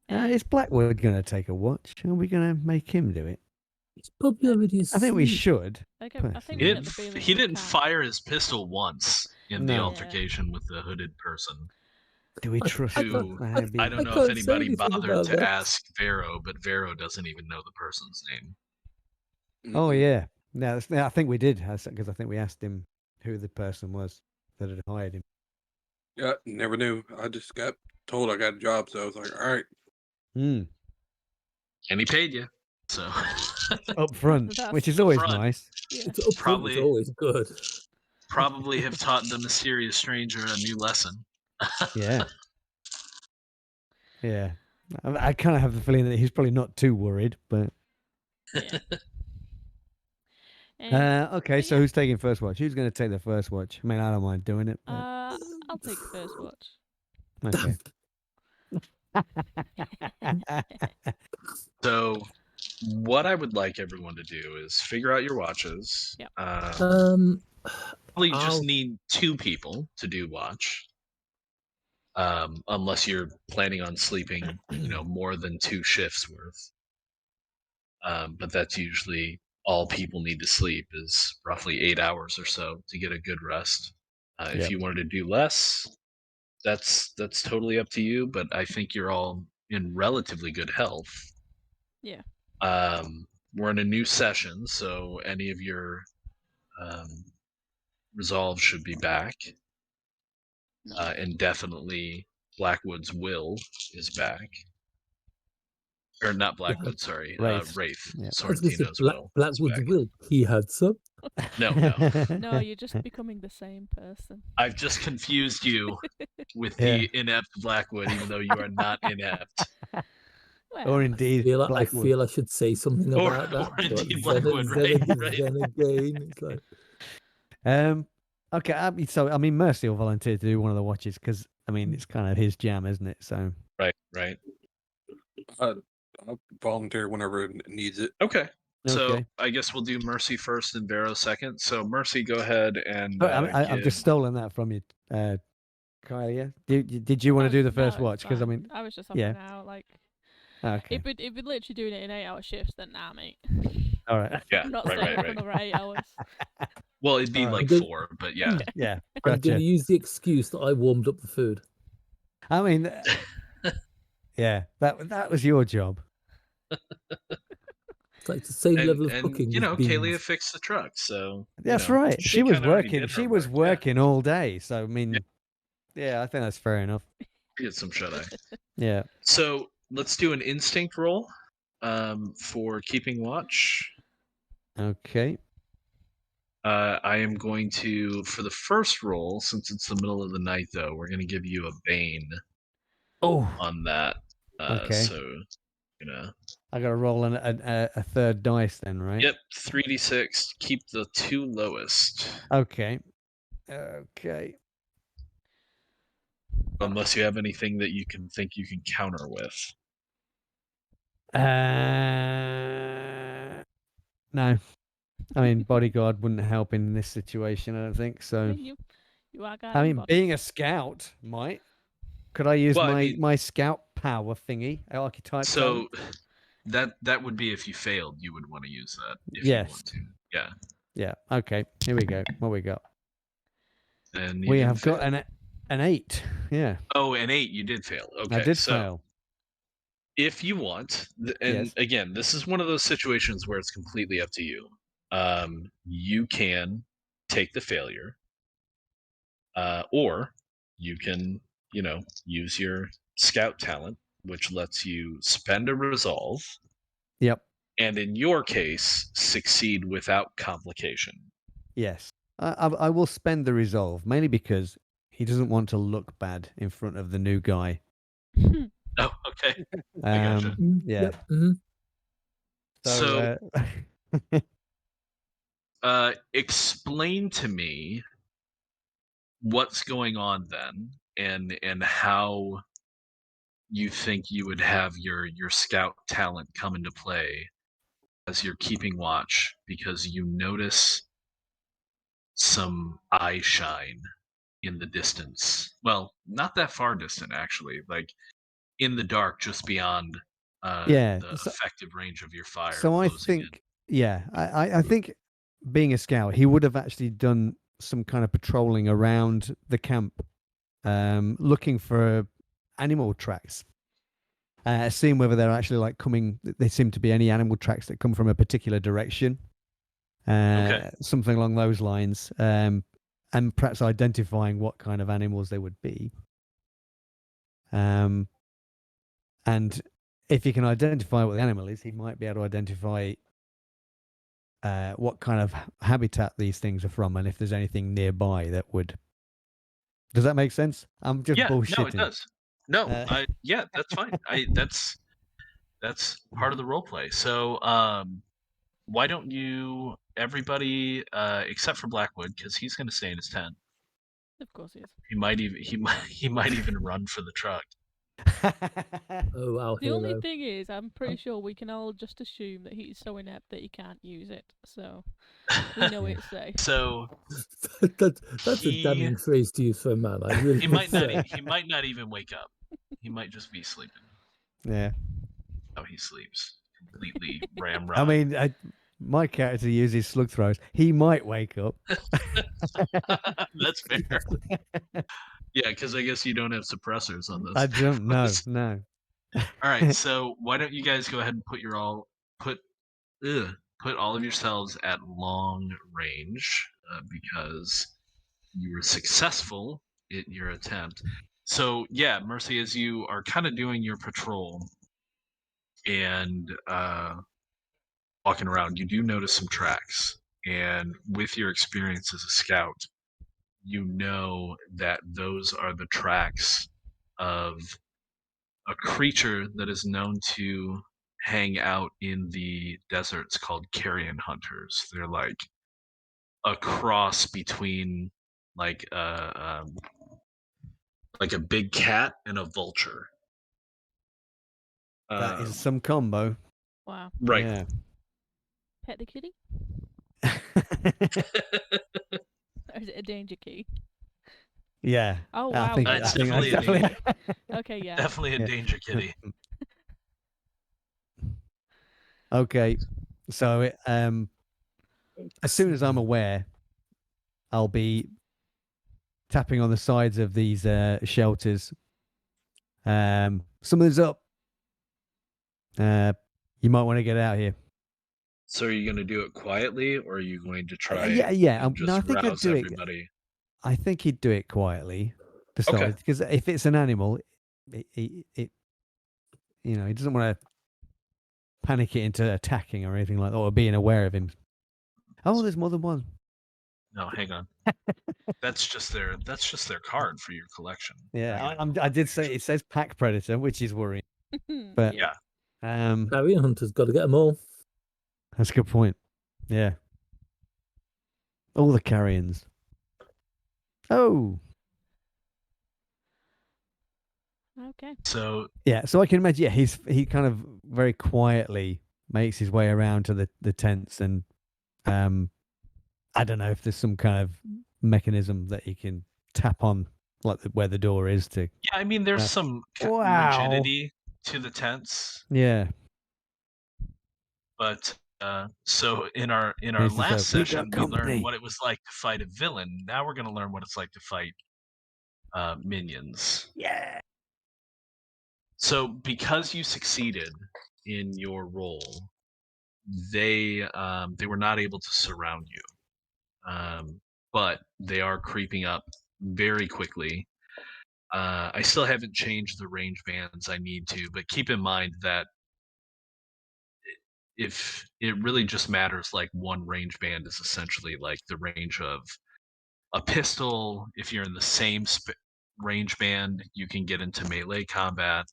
Is Blackwood going to take a watch? Are we going to make him do it?
He's probably already asleep.
I think we should.
I think we
He
get
didn't,
the feeling
he
we
didn't
can.
fire his pistol once in the
No.
altercation with the hooded person.
Do we trust
I
him?
can't- I don't know
can't
if
say
anybody
anything
bothered
about
to
that.
ask Vero, but Vero doesn't even know the person's name.
Oh, yeah. No, I think we did, because I think we asked him who the person was that had hired him.
Yeah, never knew. I just got told I got a job, so I was like, all right.
Hmm.
And he paid you, so
Up front,
That's
which is always
front.
nice.
Yeah.
It's up front, it's
Probably-
always good.
probably have taught the mysterious stranger a new lesson.
Yeah. Yeah. I kind of have the feeling that he's probably not too worried, but...
Yeah.
Okay,
but
so who's taking first watch? Who's going to take the first watch? I mean, I don't mind doing it. But...
I'll take first watch.
Okay.
So what I would like everyone to do is figure out your watches.
Yep.
Probably just
I'll-
need 2 people to do watch. Unless you're planning on sleeping, more than 2 shifts worth. But that's usually all people need to sleep is roughly 8 hours or so to get a good rest. If
Yep.
you wanted to do less, that's totally up to you. But I think you're all in relatively good health.
Yeah.
We're in a new session, so any of your resolve should be back.
Nice.
And definitely Blackwood's will is back. Or not Blackwood, sorry.
Wraith.
Wraith.
Yeah.
I was going to say
Sorrentino's will. is
Blackwood's
back.
will. He had some.
No.
No, you're just becoming the same person.
I've just confused you with
Yeah.
the inept Blackwood, even though you are not inept.
Well,
Or indeed,
I
Blackwood.
feel I should say something
Or-
about that.
or
but
indeed
then-
Blackwood,
then,
right.
then again, it's like,
Okay, so I mean, Mercy will volunteer to do one of the watches because I mean it's kind of his jam, isn't it? So
Right.
I'll volunteer whenever it needs it.
Okay. So
Okay.
I guess we'll do Mercy first and Vero second. So Mercy, go ahead and
But I've just stolen that from you, Kylie. Did you want to do the first
no,
watch? Because I
fine.
mean,
I was just
yeah.
helping out. Like,
okay,
if we're literally doing it in 8-hour shifts, then nah, mate.
all right,
Yeah,
I'm not
right,
staying
right,
up
right.
another 8 hours.
Well, it'd be
Alright.
like
Good.
4, but yeah.
yeah,
I'm going
gotcha.
to use the excuse that I warmed up the food.
I mean, yeah, that was your job.
It's like the same level of
And
cooking. as
Kalia
beans.
fixed the truck, so
That's right. She was
kinda already
working.
did
She
her
was
work, yeah.
working all day. So I mean, yeah, I think that's fair enough.
Get some shut eye.
Yeah.
So let's do an instinct roll for keeping watch.
Okay.
I am going to, for the first roll, since it's the middle of the night, though, we're going to give you a Bane
Oh,
on that.
Okay.
So,
I got to roll a third dice then, right?
yep, 3d6. Keep the 2 lowest,
Okay. Okay.
unless you have anything that you can think you can counter with.
No. I mean, bodyguard wouldn't help in this situation, I don't think.
I
So,
mean, you are
I
guarding
mean,
bodies.
being a scout might. Could I use
Well, I
my,
mean-
my scout power thingy, archetype?
So
talent?
that would be if you failed, you would want to use that if
Yes.
you want to. Yeah.
Yeah. Okay. Here we go. What we got?
And you
We
didn't
have got
fail.
an 8. Yeah.
Oh, an 8, you did fail. Okay.
I did
so
fail.
if you want, and
Yes.
again, this is one of those situations where it's completely up to you. You can take the failure, or you can, use your scout talent, which lets you spend a resolve,
Yep.
and in your case, succeed without complication.
Yes. I will spend the resolve, mainly because he doesn't want to look bad in front of the new guy.
Oh, okay. I gotcha.
Yeah.
Yep. Mhm.
So,
uh,
explain to me what's going on then, and how you think you would have your scout talent come into play as you're keeping watch, because you notice some eye shine in the distance. Well, not that far distant, actually. Like in the dark, just beyond
Yeah,
the
so-
effective range of your fire.
so I
closing in.
think, yeah, I think being a scout, he would have actually done some kind of patrolling around the camp, looking for animal tracks, seeing whether they're actually like coming. There seem to be any animal tracks that come from a particular direction, something along those lines, and perhaps identifying what kind of animals they would be. And if he can identify what the animal is, he might be able to identify what kind of habitat these things are from, and if there's anything nearby that would. Does that make sense? I'm just bullshitting.
No, it does. No,
Uh,
yeah, that's fine. That's part of the role play. So, why don't you, everybody, except for Blackwood, because he's going to stay in his tent.
Of course he is.
He might even run for the truck.
Oh, our
The only
hero.
thing is, I'm pretty sure we can all just assume that he's so inept that he can't use it. So we know
Yeah.
it's safe.
So
That's a
He-
damning phrase to use for a man. I really
he might not.
say.
He might not even wake up. He might just be sleeping.
Yeah.
How he sleeps, completely ramrod.
I mean, my character uses slug throws. He might wake up.
That's fair. Yeah, because I guess you don't have suppressors on this.
I don't know. No.
All right, so why don't you guys go ahead and put all of yourselves at long range because you were successful in your attempt. So yeah, Mercy, as you are kind of doing your patrol and walking around, you do notice some tracks. And with your experience as a scout, you know that those are the tracks of a creature that is known to hang out in the deserts called carrion hunters. They're like a cross between like a big cat and a vulture.
That is some combo.
Wow.
Right.
Yeah.
Pet the kitty? Or is it a danger key?
Yeah.
Oh
I
wow.
think,
pet
It's
the
definitely
kitty.
a danger.
Okay, yeah.
Definitely a
Yeah.
danger kitty.
Okay. So as soon as I'm aware, I'll be tapping on the sides of these shelters. Something's up. You might want to get out here.
So are you going to do it quietly, or are you going to try?
Yeah.
and just
No, I think I'd
rouse
do it.
everybody?
I think he'd do it quietly to start
Okay.
with, because if it's an animal, it he doesn't want to panic it into attacking or anything like that, or being aware of him. Oh, there's more than one.
No, hang on. That's just their card for your collection.
Yeah,
Hang on.
I did say it says pack predator, which is worrying. But
Yeah.
Carrion Hunter's got to get them all.
That's a good point. Yeah. All the carrions. Oh.
Okay.
So
Yeah, so I can imagine, yeah, he kind of very quietly makes his way around to the tents, and I don't know if there's some kind of mechanism that he can tap on, like where the door is to.
yeah, I mean, there's some
Wow.
rigidity to the tents,
Yeah.
but so in our
He's just
last
"We got
session, we
company."
learned what it was like to fight a villain. Now we're going to learn what it's like to fight minions.
Yeah.
So because you succeeded in your role, they were not able to surround you, but they are creeping up very quickly. I still haven't changed the range bands I need to, but keep in mind that if it really just matters, like one range band is essentially like the range of a pistol. If you're in the same range band, you can get into melee combat.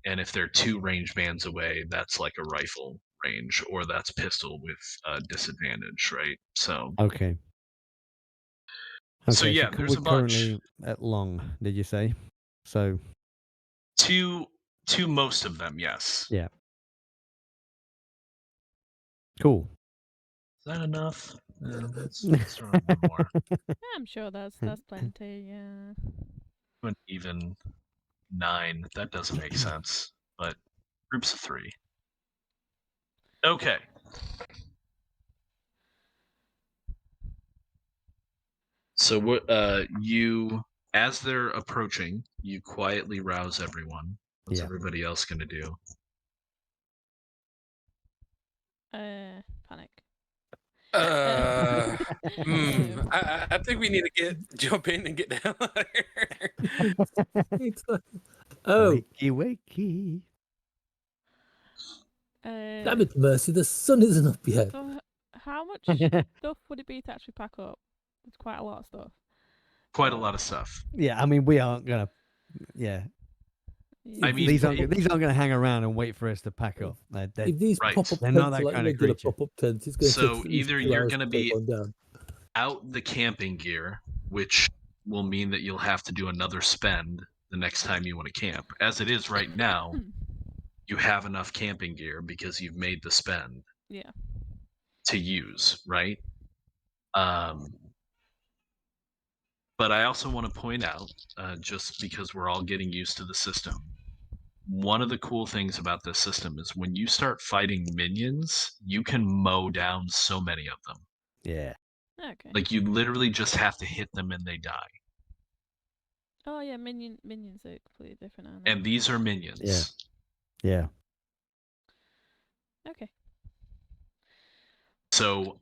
And if they're two range bands away, that's like a rifle range, or that's pistol with disadvantage, right? So
Okay.
So
Okay,
yeah, there's
we're
a bunch.
currently at long, did you say? So
To most of them, yes.
yeah. Cool.
Is that enough? Let's throw in one more.
Yeah, I'm sure that's plenty. Yeah.
An even 9. That doesn't make sense. But groups of 3. Okay. So what you, as they're approaching, you quietly rouse everyone. What's
Yeah.
everybody else gonna do?
Panic.
I think we need to jump in and get down there.
It's like, oh,
Wakey, wakey.
damn it, Mercy, the sun isn't up yet.
So how much stuff would it be to actually pack up? It's quite a lot of stuff.
Quite a lot of stuff.
Yeah, I mean, we aren't gonna. Yeah,
I mean,
these aren't gonna hang around and wait for us to pack up.
If these
Right.
pop-up
They're
tents
not
are
that
like
kind of
regular
creature.
pop-up tents, it's going to
So
take at least
either
2
you're
hours
gonna
to take
be
one down.
out the camping gear, which will mean that you'll have to do another spend the next time you want to camp. As it is right now, you have enough camping gear because you've made the spend
Yeah.
to use, right? But I also want to point out, just because we're all getting used to the system, one of the cool things about this system is when you start fighting minions, you can mow down so many of them.
Yeah.
Okay.
Like, you literally just have to hit them and they die.
Oh yeah, minions are completely different, aren't they?
And these are minions.
Yeah. Yeah.
Okay.
So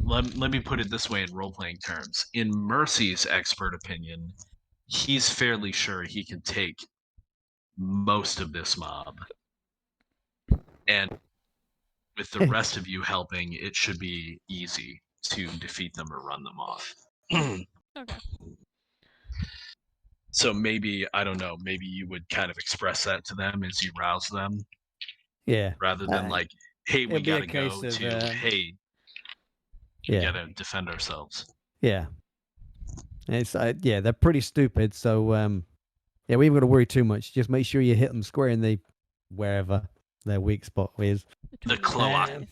let me put it this way in role-playing terms. In Mercy's expert opinion, he's fairly sure he can take most of this mob. And with the rest of you helping, it should be easy to defeat them or run them off.
Okay.
So maybe, I don't know, maybe you would kind of express that to them as you rouse them,
Yeah.
rather than like, hey, we
it'd be a
gotta go,
case of,
to, hey, we
yeah.
gotta defend ourselves.
Yeah. It's yeah, they're pretty stupid. So yeah, we haven't got to worry too much. Just make sure you hit them square in the wherever their weak spot is.
The
Between
cloaca.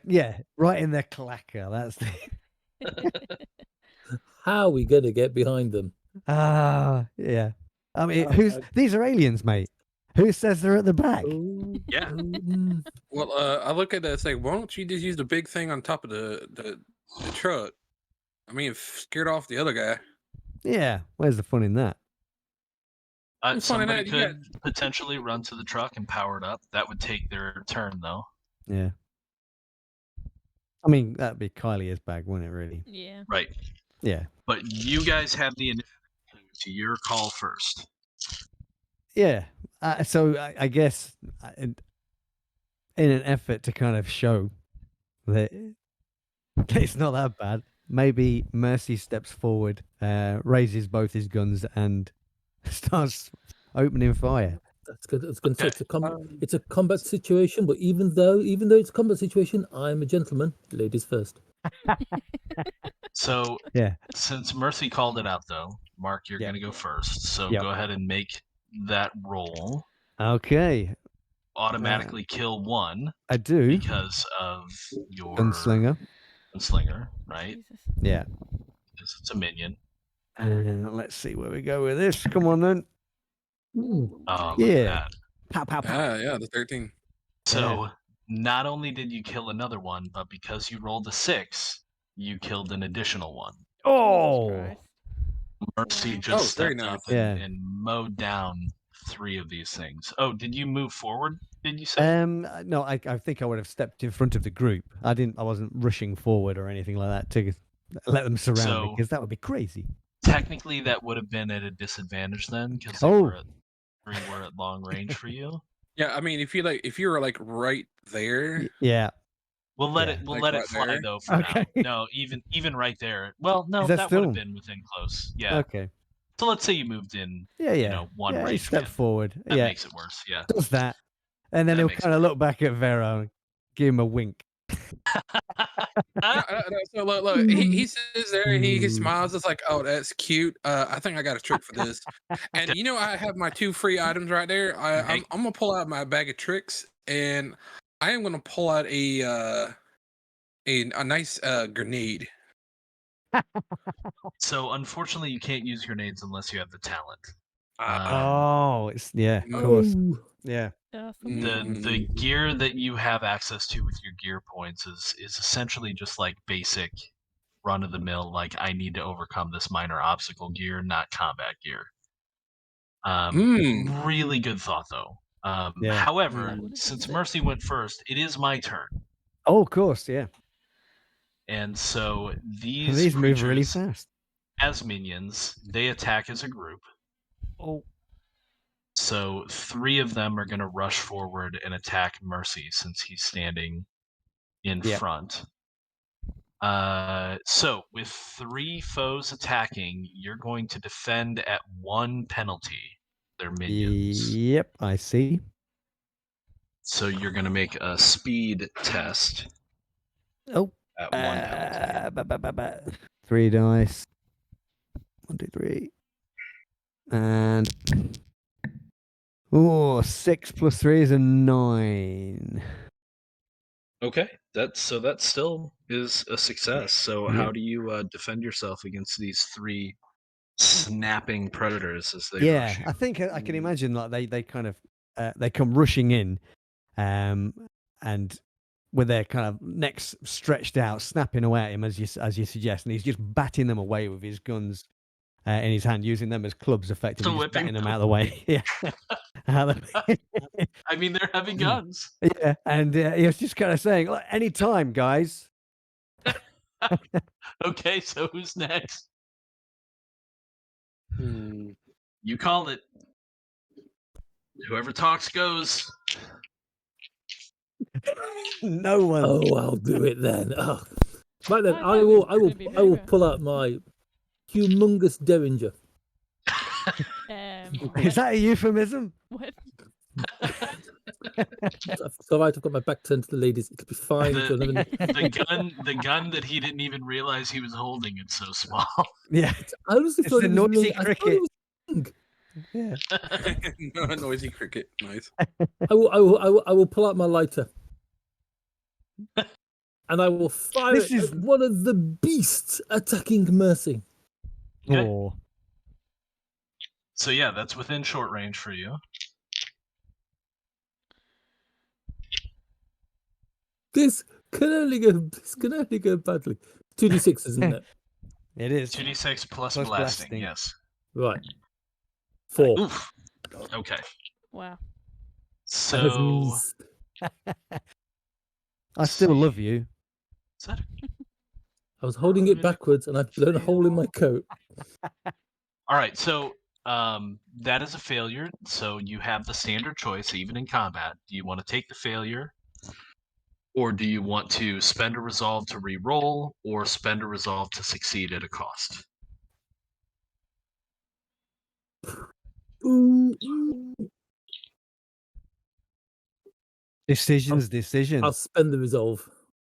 Yeah, right in their clacker. That's the.
How are we going to get behind them?
Yeah. I mean, these are aliens, mate. Who says they're at the back?
Yeah.
Well, I look at that and say, why don't you just use the big thing on top of the truck? I mean, it scared off the other guy.
Yeah. Where's the fun in that?
It's funny
Somebody
that you
could potentially run to the truck and power it up. That would take their turn, though.
Yeah. I mean, that'd be Kylie's bag, wouldn't it, really?
Yeah.
Right.
Yeah.
But you guys have the initiative. It's your call first.
Yeah. So I guess in an effort to kind of show that it's not that bad, maybe Mercy steps forward, raises both his guns, and starts opening fire.
That's good. I was going to say it's a combat situation, but even though it's a combat situation, I'm a gentleman. Ladies first.
So,
Yeah.
since Mercy called it out, though, Mark, you're going to go first. So
Yep.
go ahead and make that roll.
Okay.
Automatically kill one
I do.
because of your
Gunslinger.
Gunslinger, right?
Jesus.
Yeah.
Because it's a minion.
Let's see where we go with this. Come on then.
Oh, look
Yeah.
at that.
Pow, pow, pow.
yeah, the 13.
So, not only did you kill another one, but because you rolled a 6, you killed an additional one.
Oh.
Jesus Christ.
Mercy
Wow.
just
very
stepped up
nice.
and mowed down 3 of these things. Oh, did you move forward? Did you say?
No, I think I would have stepped in front of the group. I wasn't rushing forward or anything like that to let them surround me,
So-
because that would be crazy.
Technically, that would have been at a disadvantage then, because
Oh.
we were at long range for you.
Yeah, I mean, if you were like right there,
Yeah.
We'll let
Yeah.
it
Like
let
right
it fly
there?
though for
Okay.
now. No, even right there. Well, no,
Is
that
that
would have
still-
been within close. Yeah.
Okay.
So let's say you moved in,
Yeah.
one
yeah, he
range.
stepped
again.
forward.
That
yeah.
makes it worse. Yeah.
Does that. And then
That
he'll
makes
kind of look back at Vero and give him a wink.
No, so look, he sits there and he smiles. It's like, oh, that's cute. I think I got a trick for this. And I have my 2 free items right there. I'm gonna pull out my bag of tricks, and I am gonna pull out a nice grenade.
So unfortunately, you can't use grenades unless you have the talent.
It's of course.
Oh,
Yeah.
Yeah,
The gear that you have access to with your gear points is essentially just like basic run of the mill, like I need to overcome this minor obstacle gear, not combat gear. Really good thought though.
Yeah.
However,
That would've
since
been
Mercy went first, it is my turn.
Oh, of course, yeah.
And so
And
these
these move really
creatures,
fast.
as minions, they attack as a group.
Oh.
So 3 of them are going to rush forward and attack Mercy since he's standing in
Yep.
front. So with 3 foes attacking, you're going to defend at 1 penalty. They're minions.
Yep, I see.
So you're going to make a speed test
Oh.
at 1 penalty.
3 dice. 1, 2, 3. And 6 plus 3 is a 9.
Okay, that still is a success. So how do you defend yourself against these 3 snapping predators as they rush you?
I think I can imagine like they kind of they come rushing in, and with their kind of necks stretched out, snapping away at him as you suggest, and he's just batting them away with his guns in his hand, using them as clubs, effectively, just batting them out of the way. Yeah.
I mean, they're heavy guns.
Yeah, and he was just kind of saying, "Look, any time, guys."
Okay, so who's next?
Hmm.
You called it. Whoever talks goes.
No one.
Oh, I'll do it then. Oh. Right then,
I
I
thought it
will.
was
I will.
gonna be
I will
bigger.
pull out my humongous derringer.
Is that a euphemism?
What?
It's all right. I've got my back turned to the ladies. It'll be fine.
The,
You'll never...
the gun that he didn't even realize he was holding. It's so small.
Yeah,
I honestly
it's
thought
the
it was
noisy
me. I thought
cricket.
it was Sting.
Yeah.
A noisy cricket. Nice.
I will pull out my lighter. And I will fire
This
it
is-
at one of the beasts attacking Mercy.
Okay.
Oh.
So yeah, that's within short range for you.
This can only go badly. 2d6, isn't it?
It is.
2d6 plus
Plus
blasting.
blasting.
Yes.
Right. 4.
Oof. Okay.
Wow.
I have
So
missed.
I still love you.
is that
I was holding it backwards and I've blown a hole in my coat.
all right? So that is a failure. So you have the standard choice, even in combat. Do you want to take the failure, or do you want to spend a resolve to re-roll, or spend a resolve to succeed at a cost?
Decisions.
I'll spend the resolve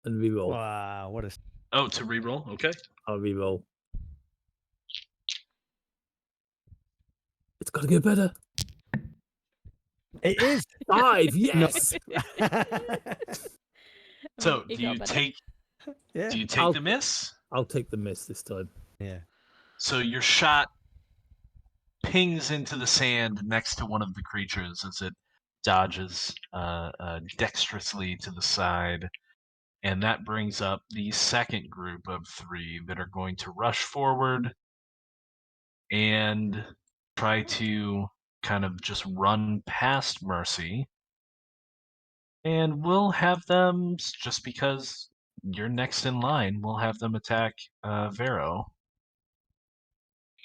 and re-roll.
Wow, what a.
Oh, to re-roll. Okay.
I'll re-roll. It's got to get better.
It is.
5, yes.
So
It
do
got
you
better.
take
Yeah.
do you take the miss?
I'll take the miss this time.
Yeah.
So your shot pings into the sand next to one of the creatures as it dodges dexterously to the side. And that brings up the second group of 3 that are going to rush forward and try to kind of just run past Mercy. And we'll have them, just because you're next in line, we'll have them attack Vero.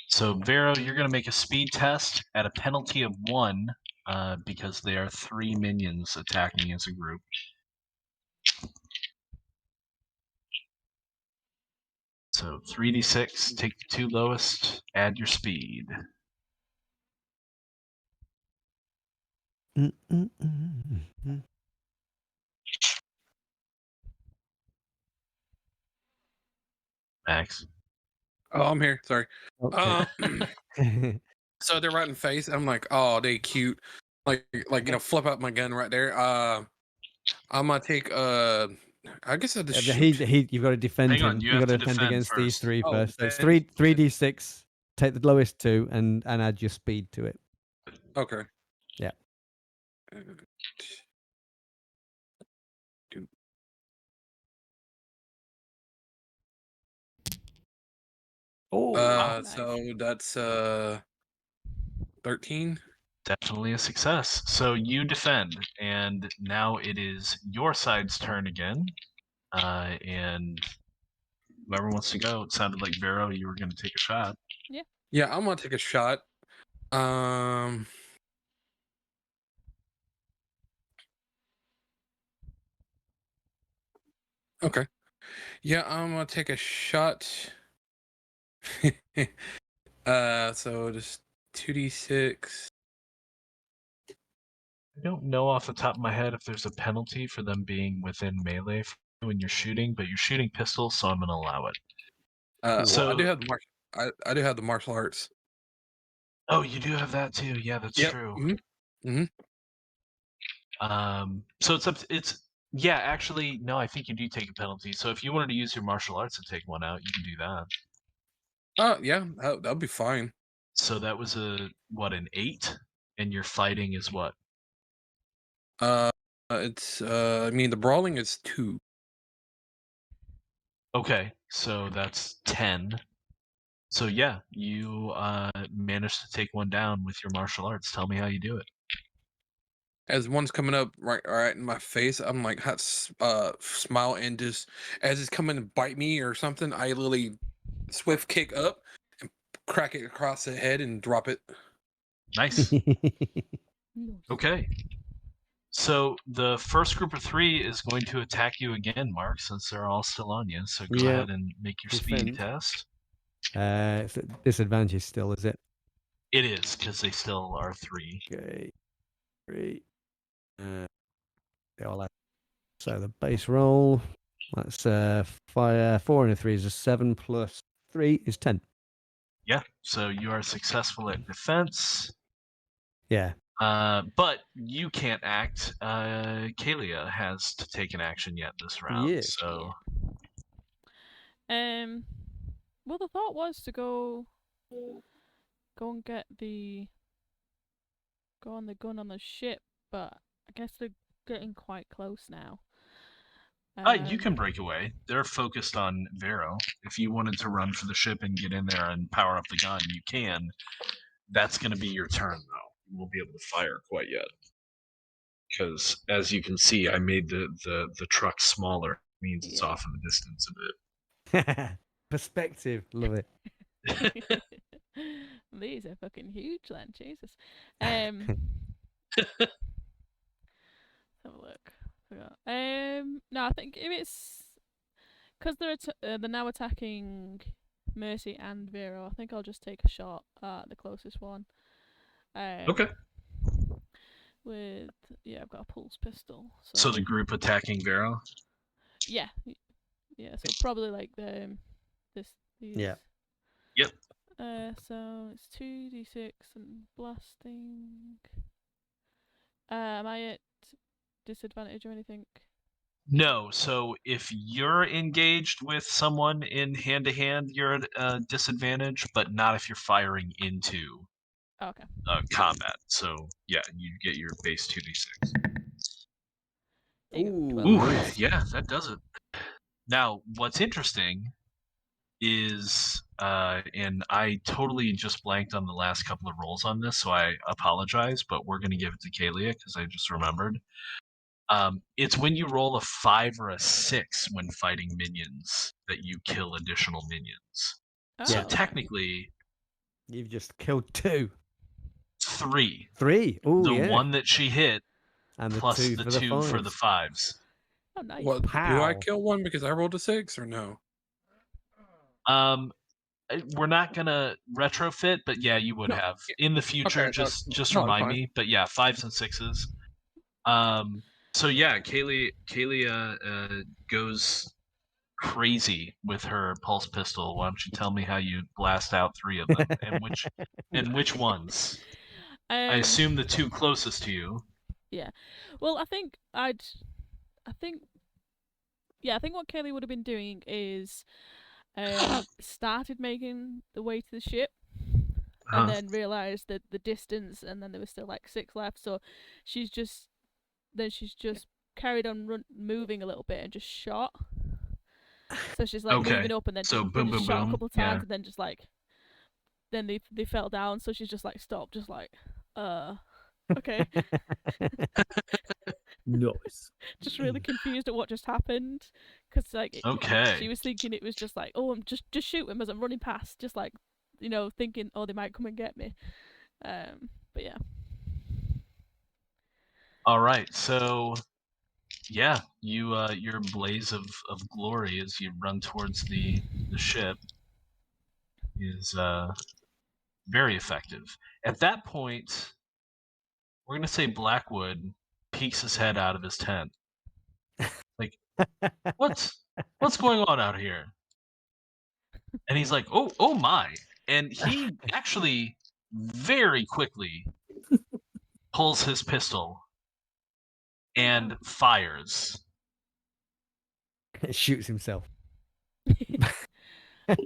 So Vero, you're going to make a speed test at a penalty of 1 because there are 3 minions attacking as a group. So 3d6, take the 2 lowest, add your speed. Max.
Oh, I'm here. Sorry.
Okay.
So they're right in the face. I'm like, oh, they cute. Like flip out my gun right there. I'm gonna take I guess I just shoot.
You've got to defend
Hang on,
him.
you
You've
have
got to
to
defend
defend
against these
first.
3
Oh,
first. So it's
defend.
3d6. Take the lowest 2 and add your speed to it.
Okay.
Yeah.
Oh, wow.
Nice.
So that's 13.
Definitely a success. So you defend, and now it is your side's turn again. And whoever wants to go, it sounded like Vero, you were going to take a shot.
Yeah, I'm gonna take a shot. Okay. Yeah, I'm gonna take a shot. So just 2d6.
I don't know off the top of my head if there's a penalty for them being within melee when you're shooting, but you're shooting pistols, so I'm going to allow it.
Well, I
So-
do have the I do have the martial arts.
Oh, you do have that too. Yeah, that's
Yep.
true.
Mm-hmm.
So it's yeah. Actually, no. I think you do take a penalty. So if you wanted to use your martial arts to take one out, you can do that.
Oh, yeah, that'll be fine.
So that was an 8, and your fighting is what?
It's I mean the brawling is 2.
Okay, so that's 10. So yeah, you managed to take one down with your martial arts. Tell me how you do it.
As one's coming up right in my face, I'm like smile, and just as it's coming to bite me or something, I literally swift kick up and crack it across the head and drop it.
Nice.
Nice.
Okay. So the first group of 3 is going to attack you again, Mark, since they're all still on you. So go
Yeah.
ahead and make your speed
Defend.
test.
It's a disadvantage still, is it?
It is, because they still are 3.
Okay. 3. They all have. So the base roll, that's 4 and a 3 is a 7 plus 3 is 10.
Yeah, so you are successful at defense.
Yeah.
But you can't act. Kalia has to take an action yet this round.
Yeah.
So
Well, the thought was to go and go on the gun on the ship, but I guess they're getting quite close now.
you can break away. They're focused on Vero. If you wanted to run for the ship and get in there and power up the gun, you can. That's going to be your turn, though. You won't be able to fire quite yet. Because, as you can see, I made the truck smaller. It means it's off in the distance a bit.
Perspective. Love it.
These are fucking huge then, Jesus. Have a look. No, I think if it's because they're now attacking Mercy and Vero, I think I'll just take a shot at the closest one.
Okay.
I've got a pulse pistol.
So the group attacking Vero?
Yeah. So probably like these.
Yeah.
Yep.
So it's 2d6 and blasting. Am I at disadvantage or anything?
No, so if you're engaged with someone in hand-to-hand, you're at a disadvantage, but not if you're firing into combat. So, yeah, you get your base 2d6.
Ooh, nice.
Yeah, that does it. Now, what's interesting is, and I totally just blanked on the last couple of rolls on this, so I apologize, but we're going to give it to Kalia because I just remembered. It's when you roll a 5 or a 6 when fighting minions that you kill additional minions. So technically,
you've just killed 2.
3.
3. Oh,
the one that she hit,
and
plus the 2 for the 5s.
Oh, nice.
What, do I kill one because I rolled a 6 or no?
We're not gonna retrofit, but yeah, you would have in the future.
Okay,
just remind me. But yeah, 5s and 6s. So yeah, Kalia goes crazy with her pulse pistol. Why don't you tell me how you blast out 3 of them, and which ones? I assume the 2 closest to you.
Yeah. Well, I think what Kaylee would have been doing is started making the way to the ship and then realised that the distance, and then there was still like 6 left, so she's just carried on moving a little bit and just shot. So she's like moving up and then
so
just,
boom,
just
boom,
shot
boom.
a couple of times and then just like they fell down, so she's just like stopped, just like okay.
Nice.
Just really confused at what just happened, because like she was thinking it was just like, oh, I'm just shoot him as I'm running past, just like, you know, thinking, oh, they might come and get me. But yeah.
All right, so yeah, you your blaze of glory as you run towards the ship is very effective. At that point, we're gonna say Blackwood peeks his head out of his tent. Like, what's going on out here? And he's like, oh my. And he actually very quickly pulls his pistol and fires.
Shoots himself.
I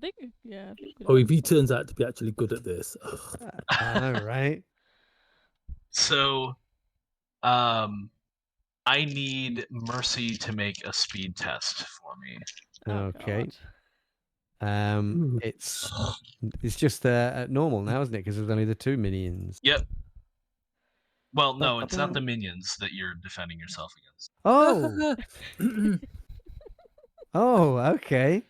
think, yeah. I think we
Oh,
know.
if he turns out to be actually good at this.
I know, right?
So, I need Mercy to make a speed test for me.
Oh,
Okay.
God.
It's just normal now, isn't it? Because there's only the 2 minions.
Yep. Well, no, it's not the minions that you're defending yourself against.
Oh. Oh, okay.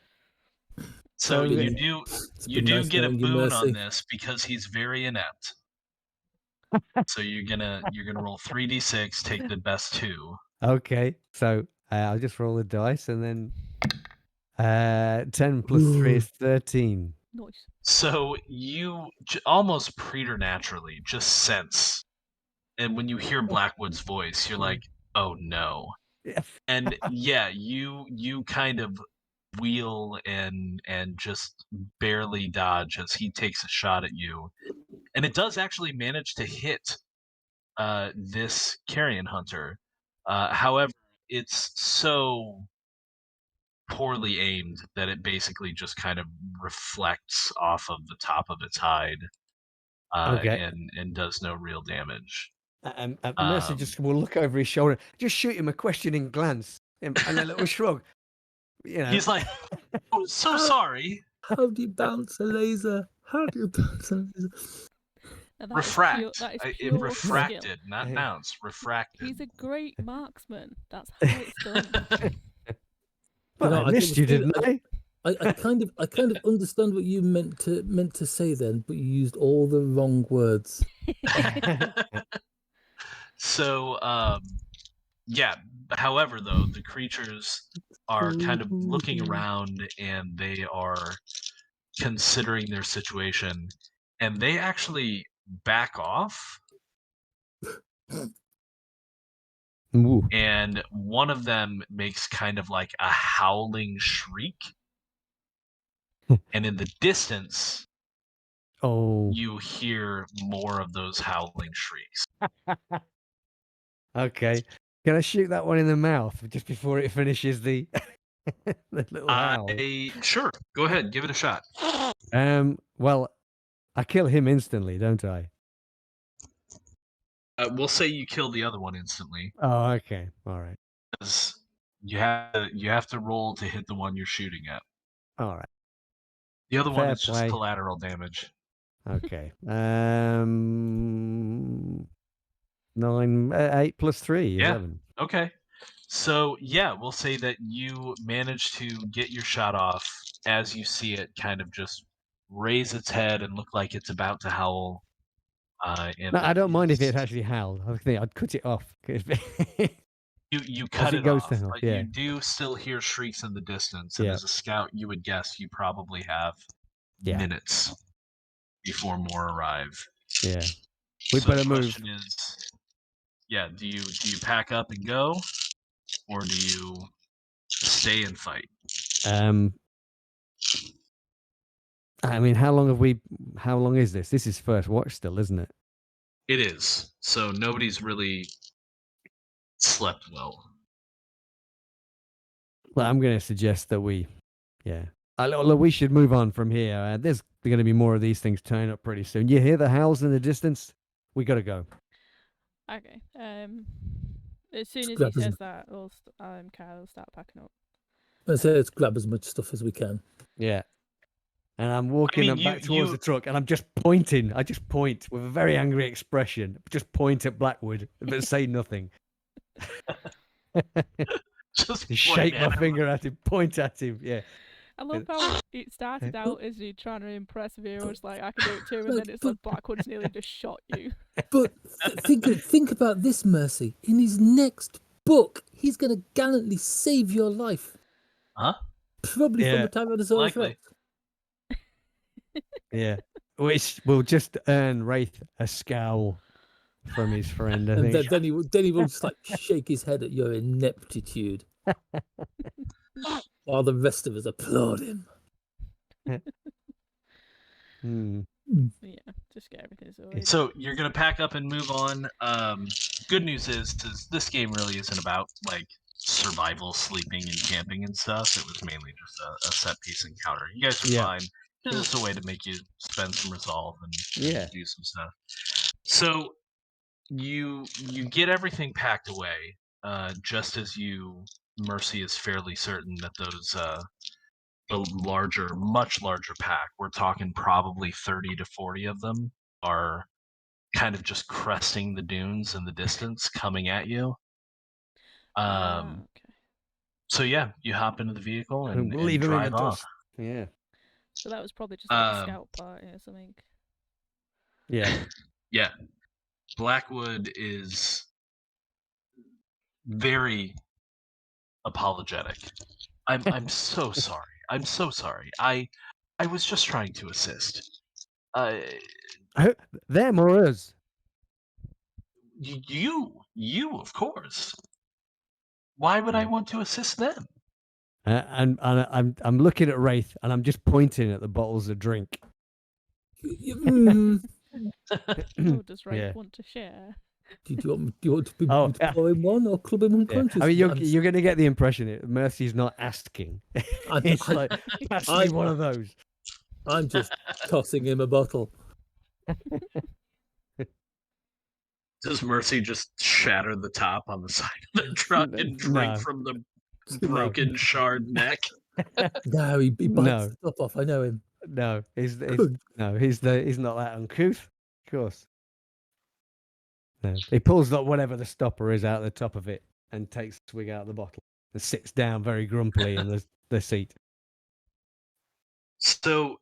So
So
you
it-
do
It's
you
been
do
nice
get a
knowing you,
boon on
Mercy.
this because he's very inept. So you're gonna roll 3d6, take the best 2.
Okay. So I'll just roll the dice and then 10 plus 3 is 13.
Nice.
So you almost preternaturally just sense, and when you hear Blackwood's voice, you're like, "Oh no!" And yeah, you kind of wheel and just barely dodge as he takes a shot at you, and it does actually manage to hit this carrion hunter. However, it's so poorly aimed that it basically just kind of reflects off of the top of its hide
Okay.
and does no real damage.
Mercy just will look over his shoulder, just shoot him a questioning glance and a little shrug. You know.
He's like, "Oh, so sorry."
How do you bounce a laser? How do you bounce a laser?
Now that is
Refract.
pure- that is
It
pure
refracted,
skill.
not
Hey.
bounce. Refracted.
He's a great marksman. That's how it's done.
But
know,
I
I
missed
can
you,
see-
didn't I?
I kind of understand what you meant to say then, but you used all the wrong words.
So, yeah. However, though, the creatures are kind of looking around and they are considering their situation, and they actually back off.
Ooh.
And one of them makes kind of like a howling shriek. And in the distance,
Oh.
you hear more of those howling shrieks.
Okay. Can I shoot that one in the mouth just before it finishes the the little howl?
Sure, go ahead, give it a shot.
Well, I kill him instantly, don't I?
We'll say you kill the other one instantly,
Oh, okay. All right.
because you have to roll to hit the one you're shooting at.
All right.
The other one
Fair
is just
play.
collateral damage.
Okay. 8 plus 3,
Yeah.
11.
Okay. So yeah, we'll say that you manage to get your shot off as you see it kind of just raise its head and look like it's about to howl. And
No, I don't mind if
is-
it actually howled. I think I'd cut it off.
you cut
it
it
goes
off,
to hell,
but
yeah.
you do still hear shrieks in the distance. And
Yeah.
as a scout, you would guess you probably have
Yeah.
minutes before more arrive.
Yeah. We
So
better
the
move.
question is, yeah, do you pack up and go, or do you stay and fight?
I mean, how long is this? This is first watch still, isn't it?
It is. So nobody's really slept well.
Well, I'm going to suggest that we should move on from here. There's going to be more of these things turning up pretty soon. You hear the howls in the distance? We got to go.
Okay. As soon as
grab
he
us-
says that, Kyle will start packing up.
I say let's grab as much stuff as we can.
Yeah. And I'm walking
mean,
back towards the truck, and I'm just pointing. I just point with a very angry expression. Just point at Blackwood, but say nothing.
Just
Shake
point
my
at him.
finger at him, point at him. Yeah.
I love how it started out as you trying to impress viewers, like I can do it too, and then it's like Blackwood's nearly just shot you.
But think about this, Mercy. In his next book, he's going to gallantly save your life.
Huh?
Probably
Yeah.
from a Tyrannosaurus
Likely.
Rex.
Yeah. Which will just earn Wraith a scowl from his friend, I
And
think.
then he will just like shake his head at your ineptitude, while the rest of us applaud him.
Hmm.
Yeah, just get everything sorted.
So you're gonna pack up and move on. Good news is this game really isn't about like survival, sleeping, and camping and stuff. It was mainly just a set piece encounter. You guys are
Yeah.
fine. It's just a way to make you spend some resolve and
Yeah.
do some stuff. So you get everything packed away, just as Mercy is fairly certain that those the much larger pack, we're talking probably 30 to 40 of them, are kind of just cresting the dunes in the distance, coming at you.
Okay.
So yeah, you hop into the vehicle and
Leave him in the
drive off.
dust. Yeah.
So that was probably just like a scout party or something.
Yeah.
Yeah, Blackwood is very apologetic. I'm so sorry. I'm so sorry. I was just trying to assist.
Them or us?
You of course. Why would I want to assist them?
And I'm looking at Wraith and I'm just pointing at the bottles of drink.
Mm,
Oh, does Wraith
Yeah.
want to share?
do you want to be
Oh, yeah.
pour him one or club him
Yeah.
unconscious?
I mean, you're going to get the impression that Mercy's not asking. It's like, pass me one of those.
I'm just tossing him a bottle.
Does Mercy just shatter the top on the side of the truck and drink
No.
from the
No.
broken shard neck?
No, he bites
No.
the top off. I know him.
No, he's
Good.
he's not that uncouth. Of course. No. He pulls up whatever the stopper is out the top of it and takes a swig out of the bottle and sits down very grumpily in the seat.
So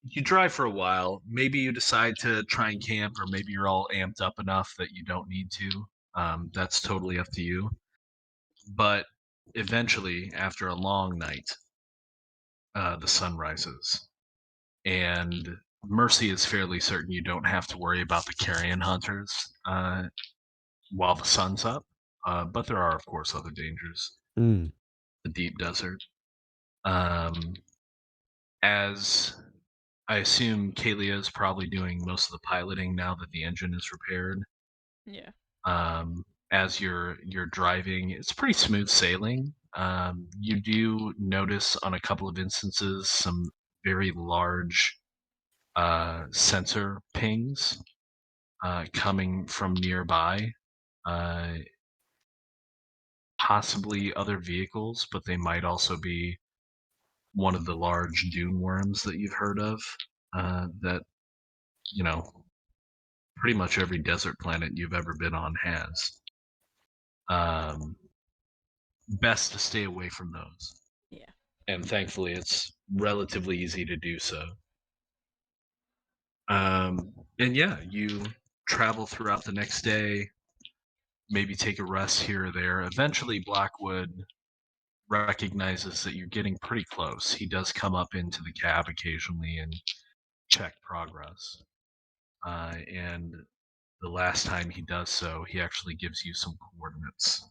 you drive for a while. Maybe you decide to try and camp, or maybe you're all amped up enough that you don't need to. That's totally up to you. But eventually, after a long night, the sun rises, and Mercy is fairly certain you don't have to worry about the carrion hunters while the sun's up. But there are, of course, other dangers.
Mm.
The deep desert. As I assume Kalia is probably doing most of the piloting now that the engine is repaired.
Yeah.
As you're driving, it's pretty smooth sailing. You do notice on a couple of instances some very large sensor pings coming from nearby. Possibly other vehicles, but they might also be one of the large dune worms that you've heard of. That pretty much every desert planet you've ever been on has. Best to stay away from those.
Yeah.
And thankfully, it's relatively easy to do so. And yeah, you travel throughout the next day, maybe take a rest here or there. Eventually, Blackwood recognizes that you're getting pretty close. He does come up into the cab occasionally and check progress. And the last time he does so, he actually gives you some coordinates.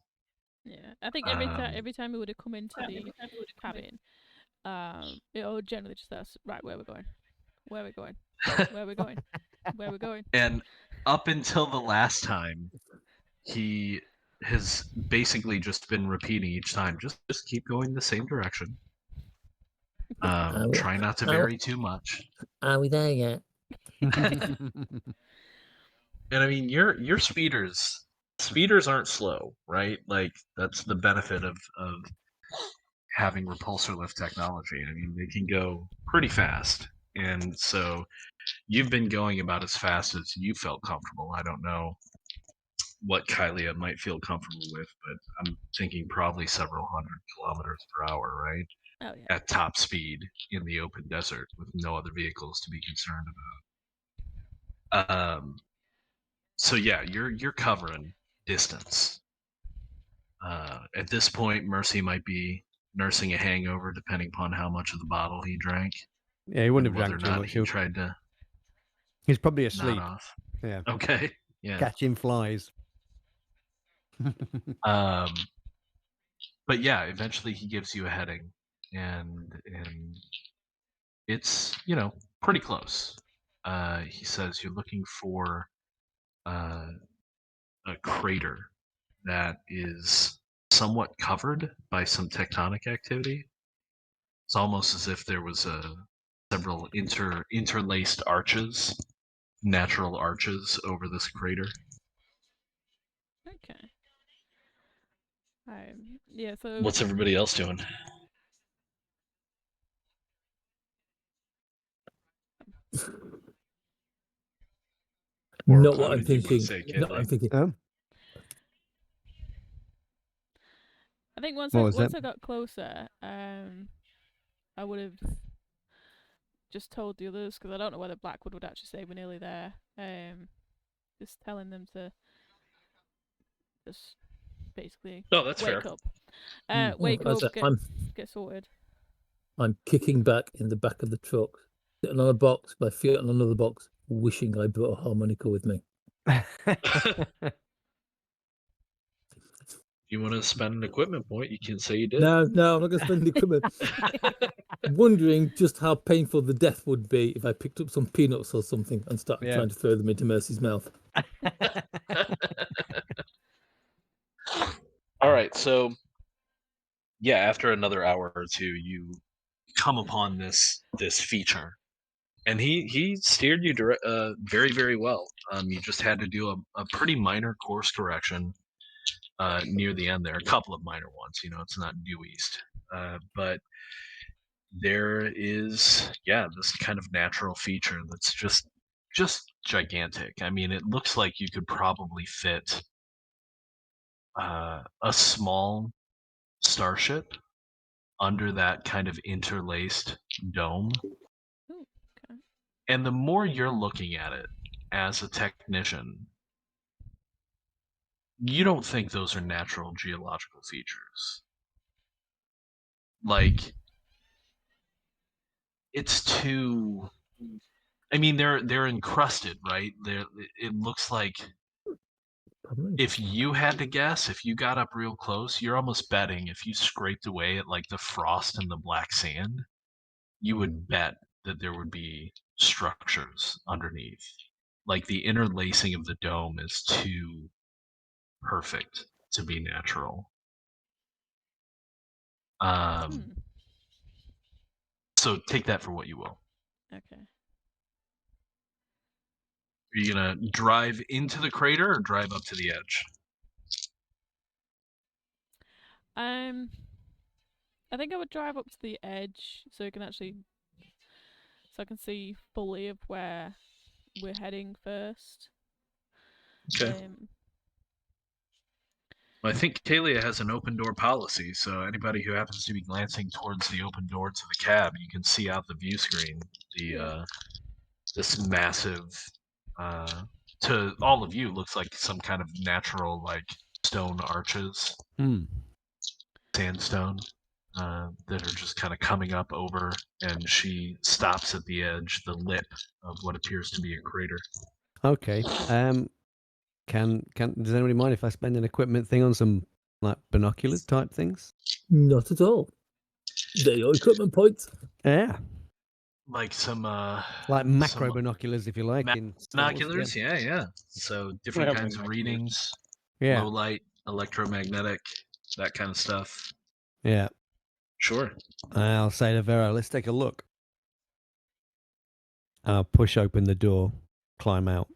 Yeah. I think every time we would have come into the cabin, it would generally just ask, right, where we're going, where we're going, where we're going, where we're going.
And up until the last time, he has basically just been repeating each time, just keep going the same direction. Try not to vary too much.
Are we there yet?
And I mean, your speeders aren't slow, right? Like that's the benefit of having repulsor lift technology. I mean, they can go pretty fast, and so you've been going about as fast as you felt comfortable. I don't know what Kylia might feel comfortable with, but I'm thinking probably several hundred kilometers per hour, right?
Oh yeah.
At top speed in the open desert with no other vehicles to be concerned about. So yeah, you're covering distance. At this point, Mercy might be nursing a hangover, depending upon how much of the bottle he drank.
Yeah, he wouldn't have
whether
drank
or
too
not
much.
he tried to
He's probably
nod
asleep.
off.
Yeah.
Okay. Yeah.
Catching flies.
But yeah, eventually he gives you a heading, and it's pretty close. he says you're looking for a crater that is somewhat covered by some tectonic activity. It's almost as if there was several interlaced arches, natural arches over this crater.
Okay. Yeah. So.
What's everybody else doing?
Not
What
what I'm
did you want to
thinking.
say,
No, I'm
Caitlin?
thinking.
I think once
What was
I
that?
got closer, I would have just told the others, because I don't know whether Blackwood would actually say we're nearly there. Just telling them to just basically
No, that's
wake
fair.
up. Wake
As
up,
I-
get sorted.
I'm kicking back in the back of the truck, sitting on a box, my feet on another box, wishing I brought a harmonica with me.
You want to spend an equipment point, you can say you did.
No, I'm not going to spend the equipment. Wondering just how painful the death would be if I picked up some peanuts or something and started
Yeah.
trying to throw them into Mercy's mouth.
All right, so yeah, after another hour or two, you come upon this feature, and he steered you very, very well. You just had to do a pretty minor course correction near the end there, a couple of minor ones. It's not due east, but there is this kind of natural feature that's just gigantic. I mean, it looks like you could probably fit a small starship under that kind of interlaced dome.
Ooh, okay.
And the more you're looking at it as a technician, you don't think those are natural geological features. Like, it's too. I mean, they're encrusted, right? It looks like, if you had to guess, if you got up real close, you're almost betting if you scraped away at like the frost and the black sand, you would bet that there would be structures underneath. Like, the interlacing of the dome is too perfect to be natural. So take that for what you will.
Okay.
Are you gonna drive into the crater or drive up to the edge?
I think I would drive up to the edge so I can see fully of where we're heading first.
Okay. Well, I think Kalia has an open door policy, so anybody who happens to be glancing towards the open door to the cab, you can see out the view screen this massive, to all of you, looks like some kind of natural, like, stone arches, sandstone, that are just kind of coming up over, and she stops at the edge, the lip of what appears to be a crater.
Okay. Does anybody mind if I spend an equipment thing on some like binoculars type things?
Not at all. They're your equipment points.
Yeah.
Like some
like macro binoculars, if you like. In
binoculars, yeah. So different kinds of readings, low light, electromagnetic, that kind of stuff.
Yeah.
Sure.
I'll say to Vero, let's take a look. I'll push open the door, climb out.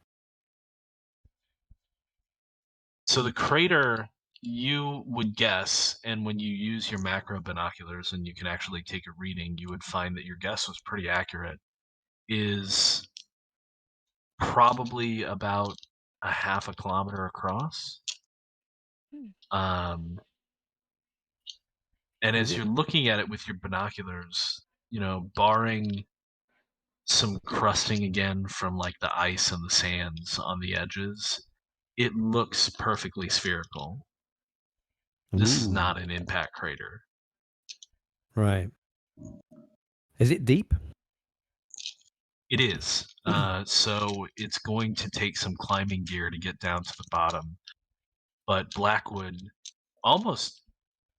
So the crater, you would guess, and when you use your macro binoculars and you can actually take a reading, you would find that your guess was pretty accurate, is probably about a half a kilometer across. And as you're looking at it with your binoculars, barring some crusting again from like the ice and the sands on the edges, it looks perfectly spherical. This is not an impact crater.
Right. Is it deep?
It is. So it's going to take some climbing gear to get down to the bottom. But Blackwood, almost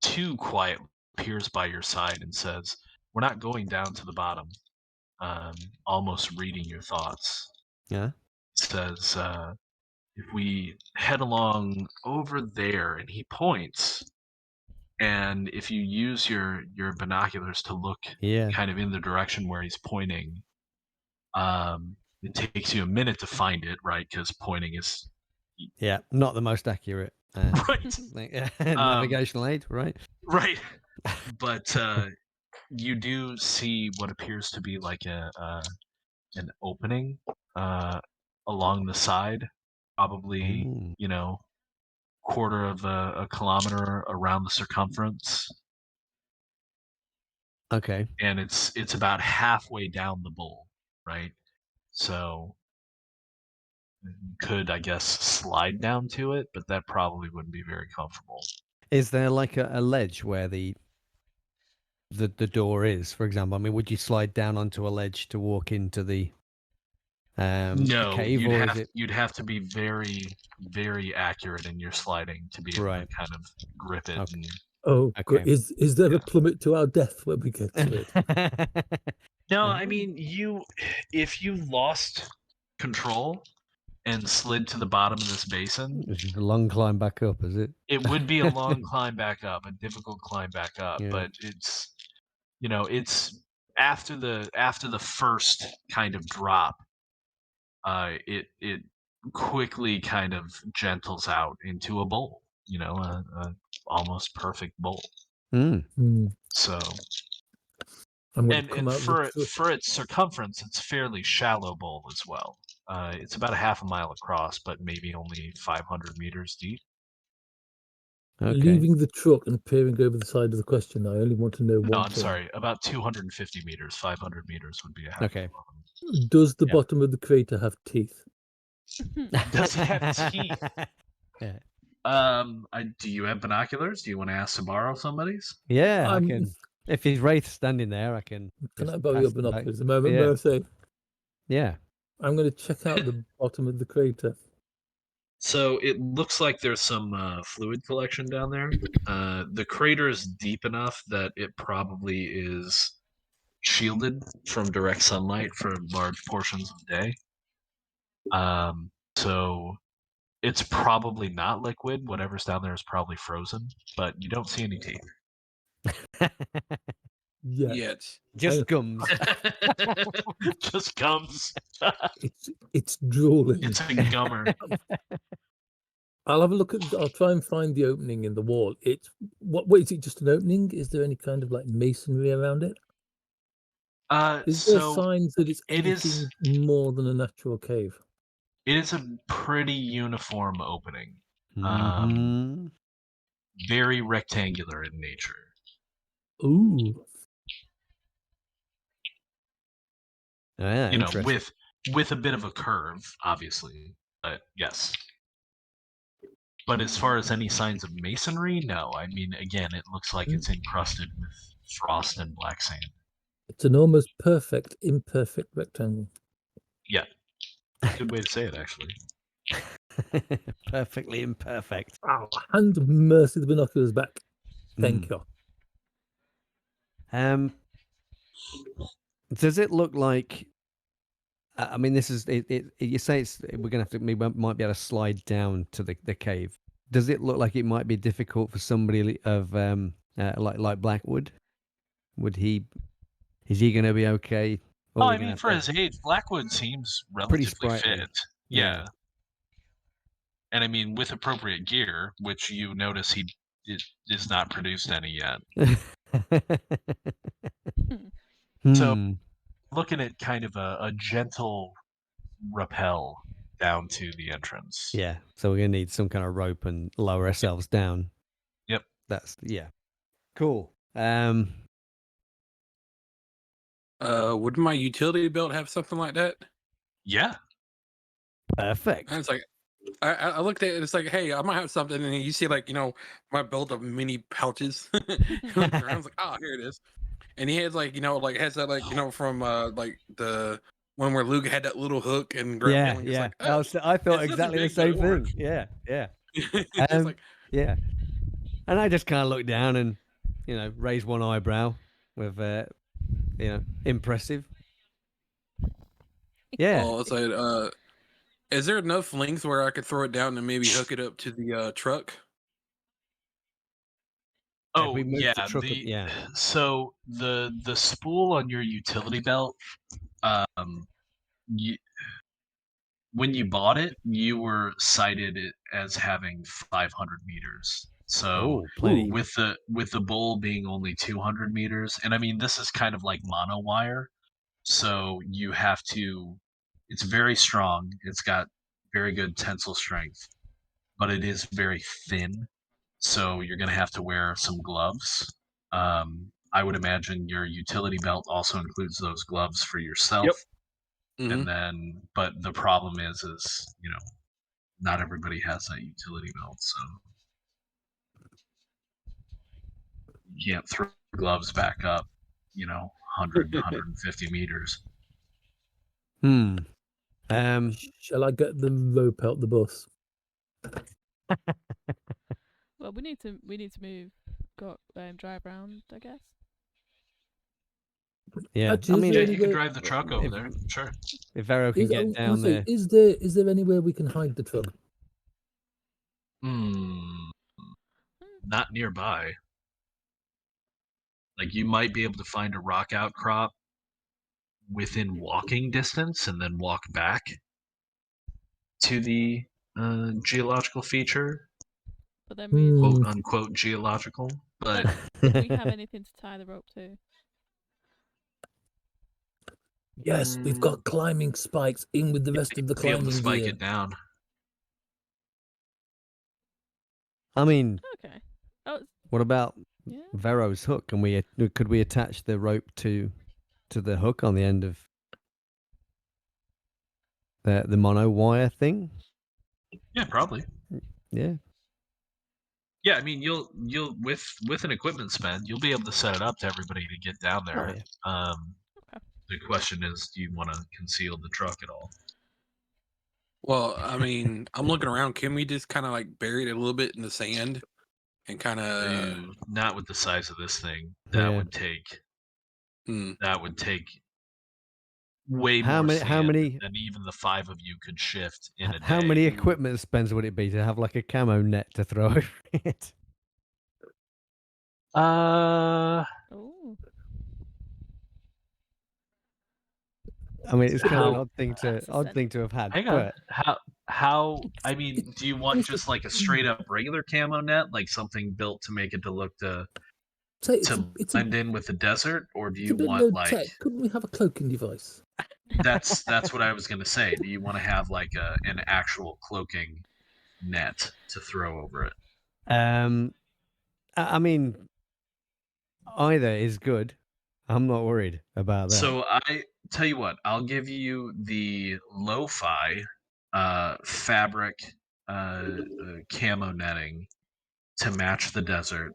too quiet, appears by your side and says, "We're not going down to the bottom. almost reading your thoughts.
Yeah.
Says, if we head along over there, and he points, and if you use your binoculars to look
Yeah.
kind of in the direction where he's pointing, it takes you a minute to find it, right? Because pointing is
Yeah. Not the most accurate
right,
navigational aid, right?
right. But you do see what appears to be like an opening along the side, probably
Ooh.
quarter of a kilometer around the circumference,
Okay.
and it's about halfway down the bowl, right? So you could, I guess, slide down to it, but that probably wouldn't be very comfortable.
Is there like a ledge where the door is, for example? I mean, would you slide down onto a ledge to walk into the
No,
cave, is it?
you'd have to be very, very accurate in your sliding to be able
Right.
to kind of grip it.
Okay.
And,
Oh,
Okay.
is there
Yeah.
a plummet to our death when we get to it?
no, I mean, if you lost control and slid to the bottom of this basin,
It's just a long climb back up, is it?
it would be a long climb back up, a difficult climb back up.
Yeah.
But it's after the first kind of drop, it quickly kind of gentles out into a bowl, a almost perfect bowl.
Hmm.
So,
I'm going to
and
come out with
for its circumference, it's fairly shallow bowl as well. It's about a half a mile across, but maybe only 500 meters deep.
Okay.
leaving the truck and peering over the side of the question. I only want to know
No,
one
I'm
thing.
sorry, about 250 meters. 500 meters would be a half
Okay.
kilometer.
Does the
Yeah.
bottom of the crater have teeth?
Does it have teeth?
Yeah.
Do you have binoculars? Do you want to ask to borrow somebody's?
Yeah, I can. If he's Wraith standing there, I can.
Can
just
I borrow
pass
your
them back.
binoculars a moment,
Yeah.
Mercy?
Yeah.
I'm going to check out the bottom of the crater.
So it looks like there's some fluid collection down there. The crater is deep enough that it probably is shielded from direct sunlight for large portions of the day. So it's probably not liquid. Whatever's down there is probably frozen, but you don't see any teeth.
Yet.
Just gums.
Just gums.
It's drooling.
It's a gummer.
I'll have a look at. I'll try and find the opening in the wall. It's what is it? Just an opening? Is there any kind of like masonry around it? Is there signs that it's anything more than a natural cave?
It is a pretty uniform opening.
Mhm.
Very rectangular in nature.
Ooh.
Yeah,
with a bit of a curve, obviously. But yes. But as far as any signs of masonry, no. I mean, again, it looks like it's encrusted with frost and black sand.
It's an almost perfect, imperfect rectangle.
Yeah. Good way to say it, actually.
Perfectly imperfect.
Oh, hand Mercy the binoculars back. Thank you.
Does it look like? I mean, this is it. You say we're gonna have to. We might be able to slide down to the cave. Does it look like it might be difficult for somebody of like Blackwood? Is he going to be okay?
Oh, I mean, for his age, Blackwood seems relatively fit. Yeah. And I mean, with appropriate gear, which you notice he is not produced any yet. So, looking at kind of a gentle rappel down to the entrance.
Yeah. So we're going to need some kind of rope and lower ourselves down.
Yep.
Cool.
Would my utility belt have something like that?
Yeah.
Perfect.
And it's like, I looked at it, it's like, hey, I might have something, and you see, like, my belt of mini pouches. I was like, oh, here it is. And he has, like, has that, like, from, like, the one where Luke had that little hook and grabbed him.
Yeah.
Like, oh,
I thought exactly the same thing. Yeah. Yeah. And I just kind of looked down and, raised one eyebrow with, impressive. Yeah.
Well, it's like, is there enough length where I could throw it down and maybe hook it up to the truck?
If
Oh
we move the
yeah,
truck up- yeah.
so the spool on your utility belt, you, when you bought it, you were cited it as having 500 meters. So
Oh, plenty.
with the bowl being only 200 meters, and I mean this is kind of like mono wire, so you have to. It's very strong. It's got very good tensile strength, but it is very thin. So you're going to have to wear some gloves. I would imagine your utility belt also includes those gloves for yourself.
Yep.
And
Mhm.
then, but the problem is not everybody has that utility belt, so you can't throw gloves back up, 100, 150 meters.
Hmm.
Shall I get the rope out the bus?
Well, we need to move. Drive around, I guess.
Yeah.
Actually,
I mean,
Yeah,
there
you
any
can
way-
drive the truck over
if-
there. Sure.
if Vero can
I
get
was
down
gonna say,
there.
is there anywhere we can hide the truck?
Not nearby. Like you might be able to find a rock outcrop within walking distance and then walk back to the geological feature,
But then we
quote unquote geological. But
do we have anything to tie the rope to?
Yes, we've got climbing spikes in with the rest of the
be able to
climbing
spike
gear.
it down.
I mean,
Okay. Oh,
what about
yeah.
Vero's hook? Could we attach the rope to the hook on the end of the mono wire thing?
Yeah, probably.
Yeah.
Yeah, I mean you'll with an equipment spend, you'll be able to set it up to everybody to get down there.
Oh, yeah.
Okay.
The question is, do you want to conceal the truck at all?
Well, I mean, I'm looking around. Can we just kind of like bury it a little bit in the sand and kind of?
Not with the size of this thing. That
Yeah.
would take.
Hmm.
That would take way
How
more
many-
sand
how many-
than even the 5 of you could shift in a day.
How many equipment spends would it be to have like a camo net to throw over it?
Oh.
I mean, it's kind of an
How-
odd thing
That's a
thing to have had.
Hang on.
But
How? I mean, do you want
Honestly,
just like a straight up regular camo net, like something built to make it to look to
Say it's
blend in with the desert, or do
it's
you
a bit
want
low
like?
tech. Couldn't we have a cloaking device?
That's what I was gonna say. Do you want to have like an actual cloaking net to throw over it?
I mean, either is good. I'm not worried about that.
So I tell you what, I'll give you the lo-fi fabric camo netting to match the desert.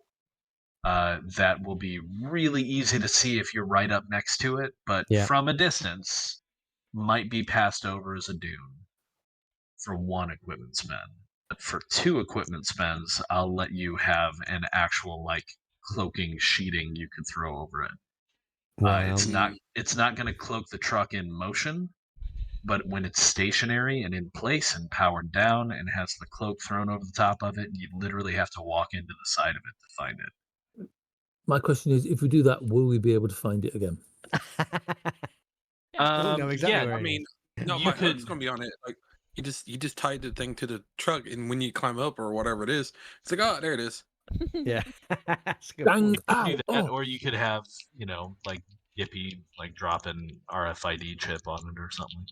That will be really easy to see if you're right up next to it, but
Yeah.
from a distance might be passed over as a dune for one equipment spend. But for 2 equipment spends, I'll let you have an actual like cloaking sheeting you could throw over it.
Wow.
It's not going to cloak the truck in motion, but when it's stationary and in place and powered down and has the cloak thrown over the top of it, you literally have to walk into the side of it to find it.
My question is, if we do that, will we be able to find it again?
I know exactly
yeah,
where
I
it
mean,
is.
no,
You
my
could-
hook's gonna be on it. Like you just tied the thing to the truck, and when you climb up or whatever it is, it's like, oh, there it is.
Yeah. That's a good
Bang!
point.
do
Ow!
that,
Oh,
or you could have, like Yippee, like drop an RFID chip on it or something like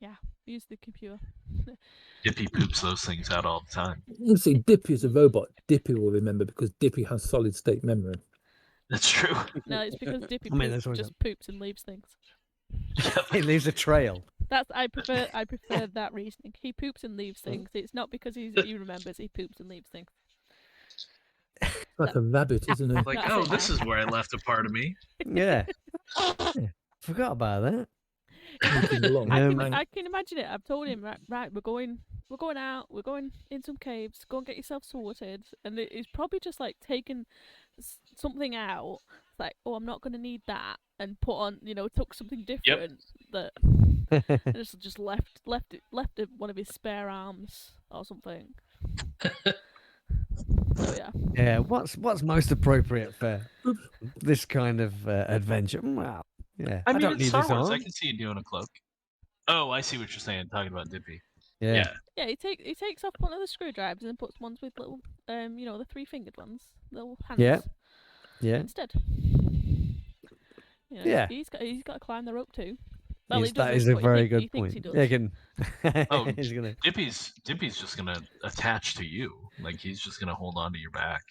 that.
Use the computer.
Yippee poops those things out all the time.
you see, Dippy is a robot. Dippy will remember because Dippy has solid state memory.
That's true.
No, it's because Dippy
I mean, that's always
just poops and leaves things.
It leaves a trail.
I prefer that reasoning. He poops and leaves things. It's not because he remembers. He poops and leaves things.
Like a rabbit, isn't it?
Like,
That's
oh,
it
this
now.
is where I left a part of me.
Yeah. Yeah. Forgot about that.
Moving along.
I can imagine it. I've told him, right, we're going out, we're going in some caves, go and get yourself sorted. And he's probably just like taken something out, It's like, oh, I'm not going to need that, and put on, took something different that and just left one of his spare arms or something. So yeah.
Yeah, what's most appropriate for this kind of adventure? Well, yeah,
I mean,
don't
it's
need
Star
this
Wars.
on.
I can see you doing a cloak. Oh, I see what you're saying. Talking about Dippy.
Yeah.
Yeah, he takes off one of the screwdrivers and puts ones with little, the 3-fingered ones, little hands.
Yeah.
Instead.
Yeah.
He's got to climb the rope too. Well,
Yes,
he
that
doesn't,
is a
but
very
he
good
thinks
point.
he does.
Yeah, can...
Oh,
he's gonna...
Dippy's just gonna attach to you. Like he's just gonna hold on to your back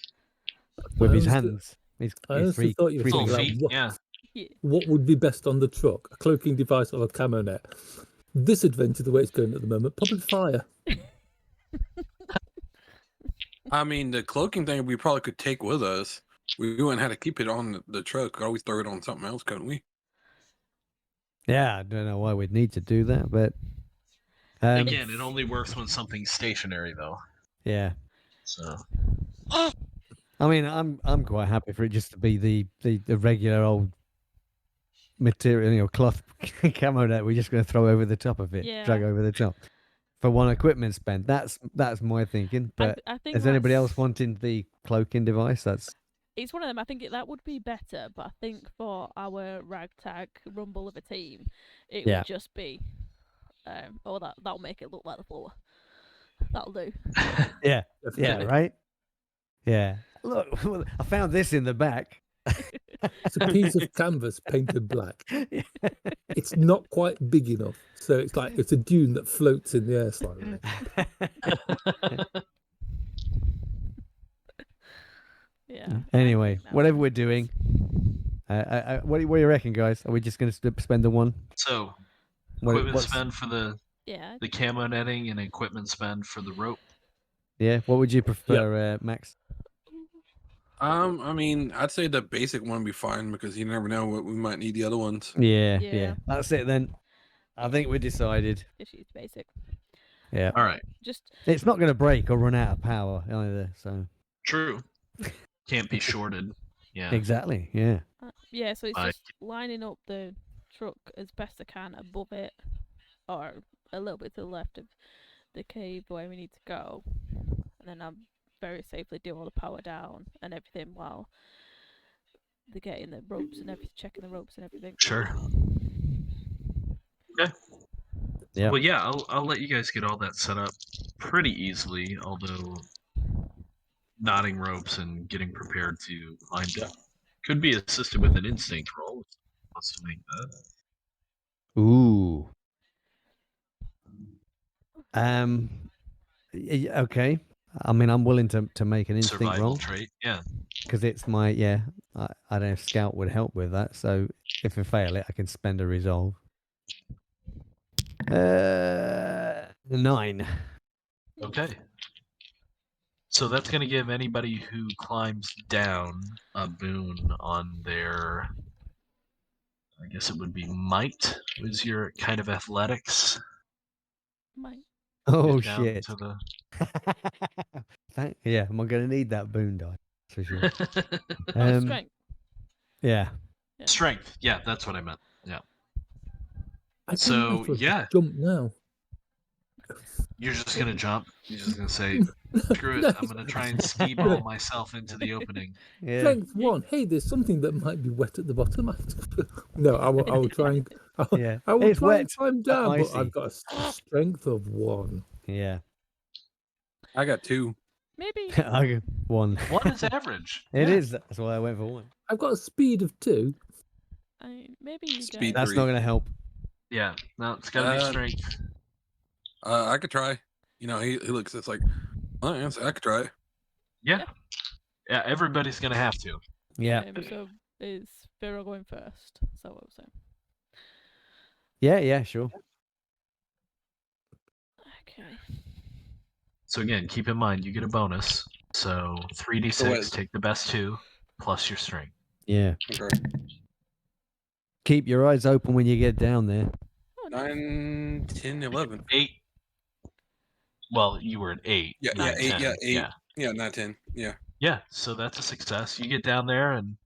with his
honestly-
hands. His
I honestly thought you were
full
talking about
feet.
what,
Yeah.
what would be best on the truck, a cloaking device or a camo net. This adventure, the way it's going at the moment, probably fire.
I mean, the cloaking thing we probably could take with us. We wouldn't have to keep it on the truck. Could always throw it on something else, couldn't we?
Yeah, I don't know why we'd need to do that, but
Again, it only works when something's stationary, though.
yeah.
So.
I mean, I'm quite happy for it just to be the regular old material, cloth camo that we're just going to throw over the top of it, drag over the top for one equipment spend. That's my thinking. But
I think
is anybody else wanting the cloaking device?
It's one of them. I think that would be better, but I think for our ragtag rumble of a team, it would just be, that'll make it look like the floor. That'll do.
Yeah, right. Yeah. Look, I found this in the back.
It's a piece of canvas painted black. It's not quite big enough, so it's like it's a dune that floats in the air slightly.
Yeah.
Anyway, whatever we're doing, what do you reckon, guys? Are we just going to spend the one?
So, equipment spend for the camo netting and equipment spend for the rope.
Yeah. What would you prefer, Max?
I mean, I'd say the basic one would be fine because you never know what we might need the other ones.
Yeah. That's it then. I think we decided.
Just use basic.
Yeah.
All right.
It's not going to break or run out of power either, so.
True. Can't be shorted. Yeah.
Exactly. Yeah.
Yeah. So it's just lining up the truck as best I can above it, or a little bit to the left of the cave where we need to go, and then I'm very safely do all the power down and everything while they're getting the ropes and everything, checking the ropes and everything.
Sure. Okay.
Yeah.
Well, yeah, I'll let you guys get all that set up pretty easily, although knotting ropes and getting prepared to climb down could be assisted with an instinct roll. If someone wants to make that.
Ooh. Okay. I mean, I'm willing to make an instinct
Survival
roll.
trait, yeah.
Because it's my I don't know if Scout would help with that. So if I fail it, I can spend a resolve. 9.
Okay. So that's going to give anybody who climbs down a boon on their, I guess it would be might, was your kind of athletics.
Might.
Oh, shit. Yeah, am I going to need that boon die? For sure.
Strength.
Yeah.
Strength. Yeah, that's what I meant. Yeah.
So, jump now.
You're just going to jump? You're just going to say, screw it, I'm going to try and ski ball myself into the opening.
Yeah.
Strength 1. Hey, there's something that might be wet at the bottom. No, I will try and... I will try and climb down, but I've got a strength of 1.
Yeah.
I got 2.
Maybe.
I got 1.
1 is average.
It is. That's why I went for 1.
I've got a speed of 2.
Maybe you
Speed
guys.
That's not going to help.
Yeah. No, it's got to be strength.
I could try. He looks it's like, oh, yeah, so I could try.
Yeah. Yeah, everybody's going to have to.
Yeah.
So is Pharaoh going first? Is that what I'm saying?
Yeah, sure.
Okay.
So again, keep in mind, you get a bonus. So 3d6, take the best 2, plus your strength.
Yeah.
Okay.
Keep your eyes open when you get down there.
9, 10, 11.
8. Well, you were at 8.
Yeah,
9,
8.
10.
Yeah, 8. Yeah, 9, 10. Yeah.
Yeah, so that's a success. You get down there and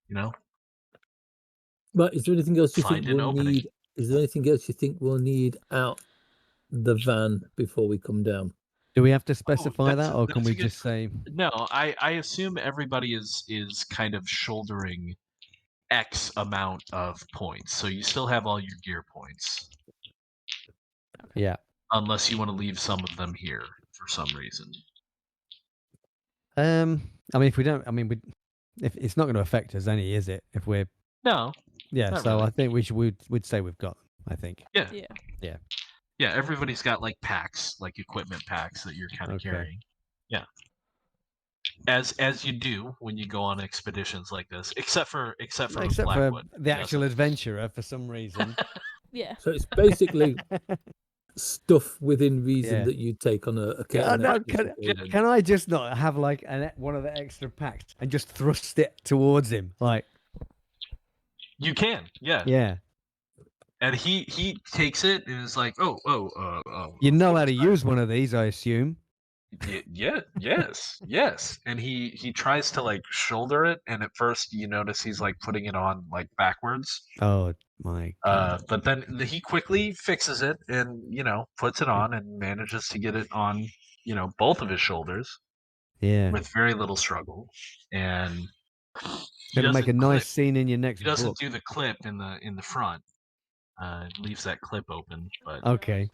you know,
But is there anything else you think
find an
we'll
opening.
need? Is there anything else you think we'll need out the van before we come down?
Do we have to specify
that's-
that, or can
that's a
we
good-
just say?
No, I assume everybody is kind of shouldering X amount of points, so you still have all your gear points,
Yeah.
unless you want to leave some of them here for some reason.
I mean, if we don't, I mean, if it's not going to affect us any, is it? If we're
No,
yeah,
not
so
really.
I think we'd say we've got them. I think.
yeah,
Yeah.
yeah. Everybody's got like packs, like equipment packs that you're kind of
Okay.
carrying. Yeah, as you do when you go on expeditions like this, except for
Except
Blackwood,
for the
who
actual
doesn't.
adventurer, for some reason.
Yeah.
So it's basically stuff within reason
Yeah.
that you take on a
Yeah,
an
no,
expedition.
can I just not have like one of the extra packs and just thrust it towards him? Like,
You can, yeah.
yeah,
And he takes it and is like, oh.
you
of
know how
course
to use one of these, I assume.
Yes. And he tries to like shoulder it, and at first you notice he's like putting it on like backwards.
Oh my god!
But then he quickly fixes it and puts it on and manages to get it on both of his shoulders
Yeah,
with very little struggle. And he
gonna make a
doesn't
nice
clip.
scene in your next
He doesn't
book.
do the clip in the front. Leaves that clip open, but
Okay,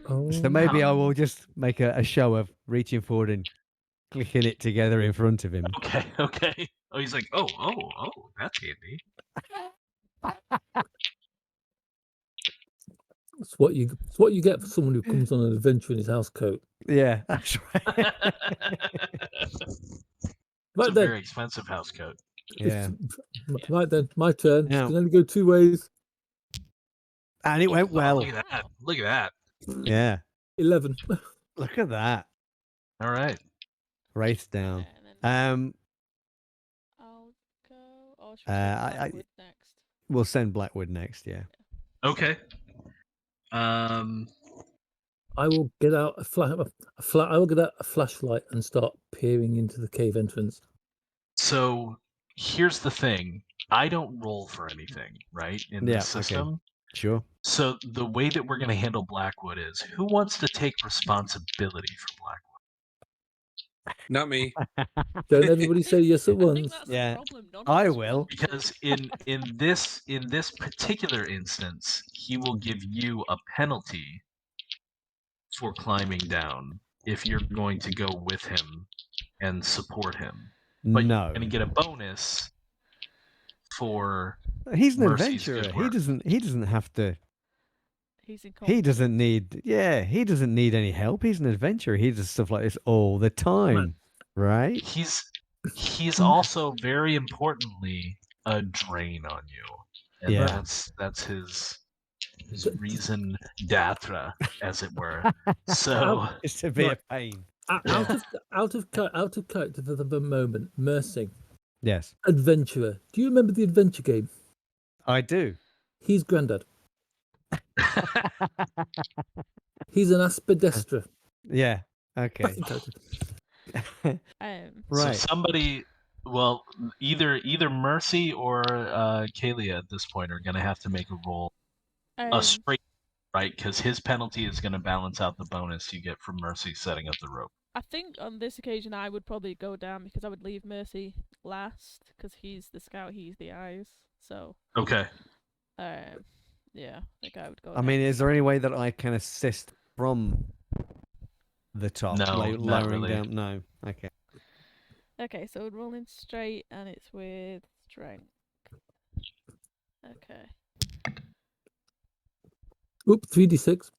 Oh,
so maybe I will just make a show of reaching forward and clicking it together in front of him.
okay. Oh, he's like, oh, that's handy.
it's what you get for someone who comes on an adventure in his house coat.
Yeah, that's right.
It's
Right
a
then,
very expensive house coat.
Yeah,
right then, my turn.
Now-
It can only go two ways.
and it went well.
Look at that. Look at that.
Yeah,
11.
look at that.
All right.
Race down.
Okay, and then
Um,
I'll go. Or should we
I-
send Blackwood next?
we'll send Blackwood next. Yeah.
Okay.
I will get out I will get out a flashlight and start peering into the cave entrance.
So here's the thing. I don't roll for anything, right? In
Yeah,
this
okay.
system.
Sure.
So the way that we're going to handle Blackwood is, who wants to take responsibility for Blackwood?
Not me.
Don't everybody say yes at
I think
once.
that's
Yeah,
the problem. None of
I
us
will.
want to.
Because in this particular instance, he will give you a penalty for climbing down if you're going to go with him and support him. But
No,
you're going to get a bonus for
he's an
Mercy's good
adventurer.
work.
He doesn't have to.
He's in
He doesn't need. Yeah, he doesn't need any help. He's an adventurer. He does stuff like this all the time, right?
He's also very importantly a drain on you. And
Yeah.
that's his reason d'être, as it were. So
It's to be
Right.
a pain.
Out of character for the moment. Mercy,
Yes,
adventurer. Do you remember the adventure game?
I do.
He's granddad. He's an aspidestra.
Yeah. Okay.
Back in character.
Um,
So
Right.
somebody, well, either Mercy or Kalia at this point are going to have to make a roll, a
um,
straight, right? Because his penalty is going to balance out the bonus you get from Mercy setting up the rope.
I think on this occasion I would probably go down because I would leave Mercy last because he's the scout, he's the eyes. So,
Okay.
yeah, I think I would go.
I mean, is there any way that I can assist from the top,
No, not
lowering
really.
down? No. Okay.
Okay, so we're rolling straight and it's with strength. Okay.
Oop, 3d6.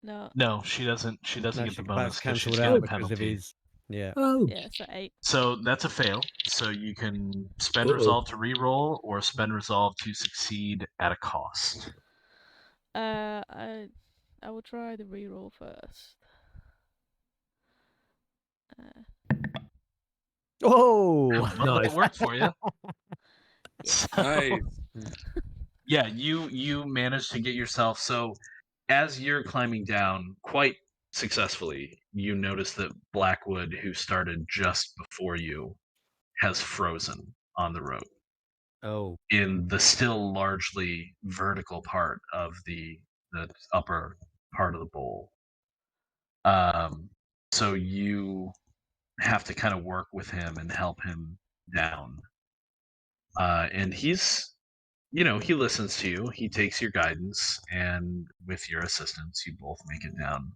No, she doesn't. She doesn't get the bonus
That's
because she's
cancelled
got
out
a
because of
penalty.
his. Yeah.
Oh,
Yeah, so 8.
So that's a fail. So you can spend
Uh-oh.
resolve to re-roll or spend resolve to succeed at a cost.
I will try the reroll first.
Oh.
Well,
Nice.
it worked for you.
Yes.
Nice.
Yeah, you managed to get yourself. So as you're climbing down quite successfully, you notice that Blackwood, who started just before you, has frozen on the rope.
Oh.
in the still largely vertical part of the upper part of the bowl. So you have to kind of work with him and help him down. And he's, he listens to you. He takes your guidance, and with your assistance, you both make it down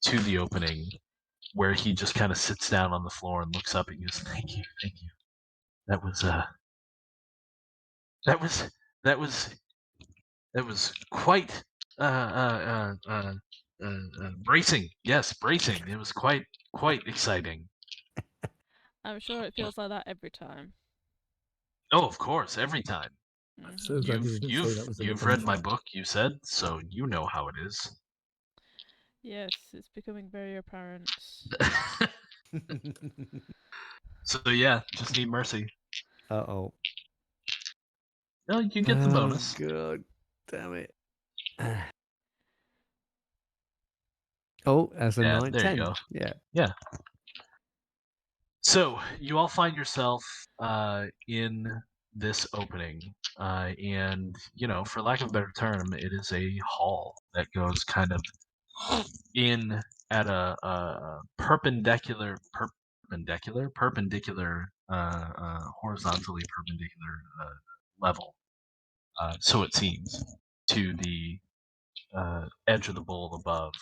to the opening, where he just kind of sits down on the floor and looks up at you. Thank you, thank you. That was that was that was that was quite bracing. Yes, bracing. It was quite exciting.
I'm sure it feels like that every time.
Oh, of course, every time.
Mhm.
So glad you didn't say that was an
You've read my
adventure.
book, you said, so you know how it is.
Yes, it's becoming very apparent.
So yeah, just need mercy.
Uh-oh.
No, you get the bonus.
God damn it. Oh, as a
Yeah,
9,
there
10.
you go.
Yeah.
Yeah. So you all find yourself in this opening, and for lack of a better term, it is a hall that goes kind of in at a perpendicular, horizontally perpendicular level. So it seems to the edge of the bowl above.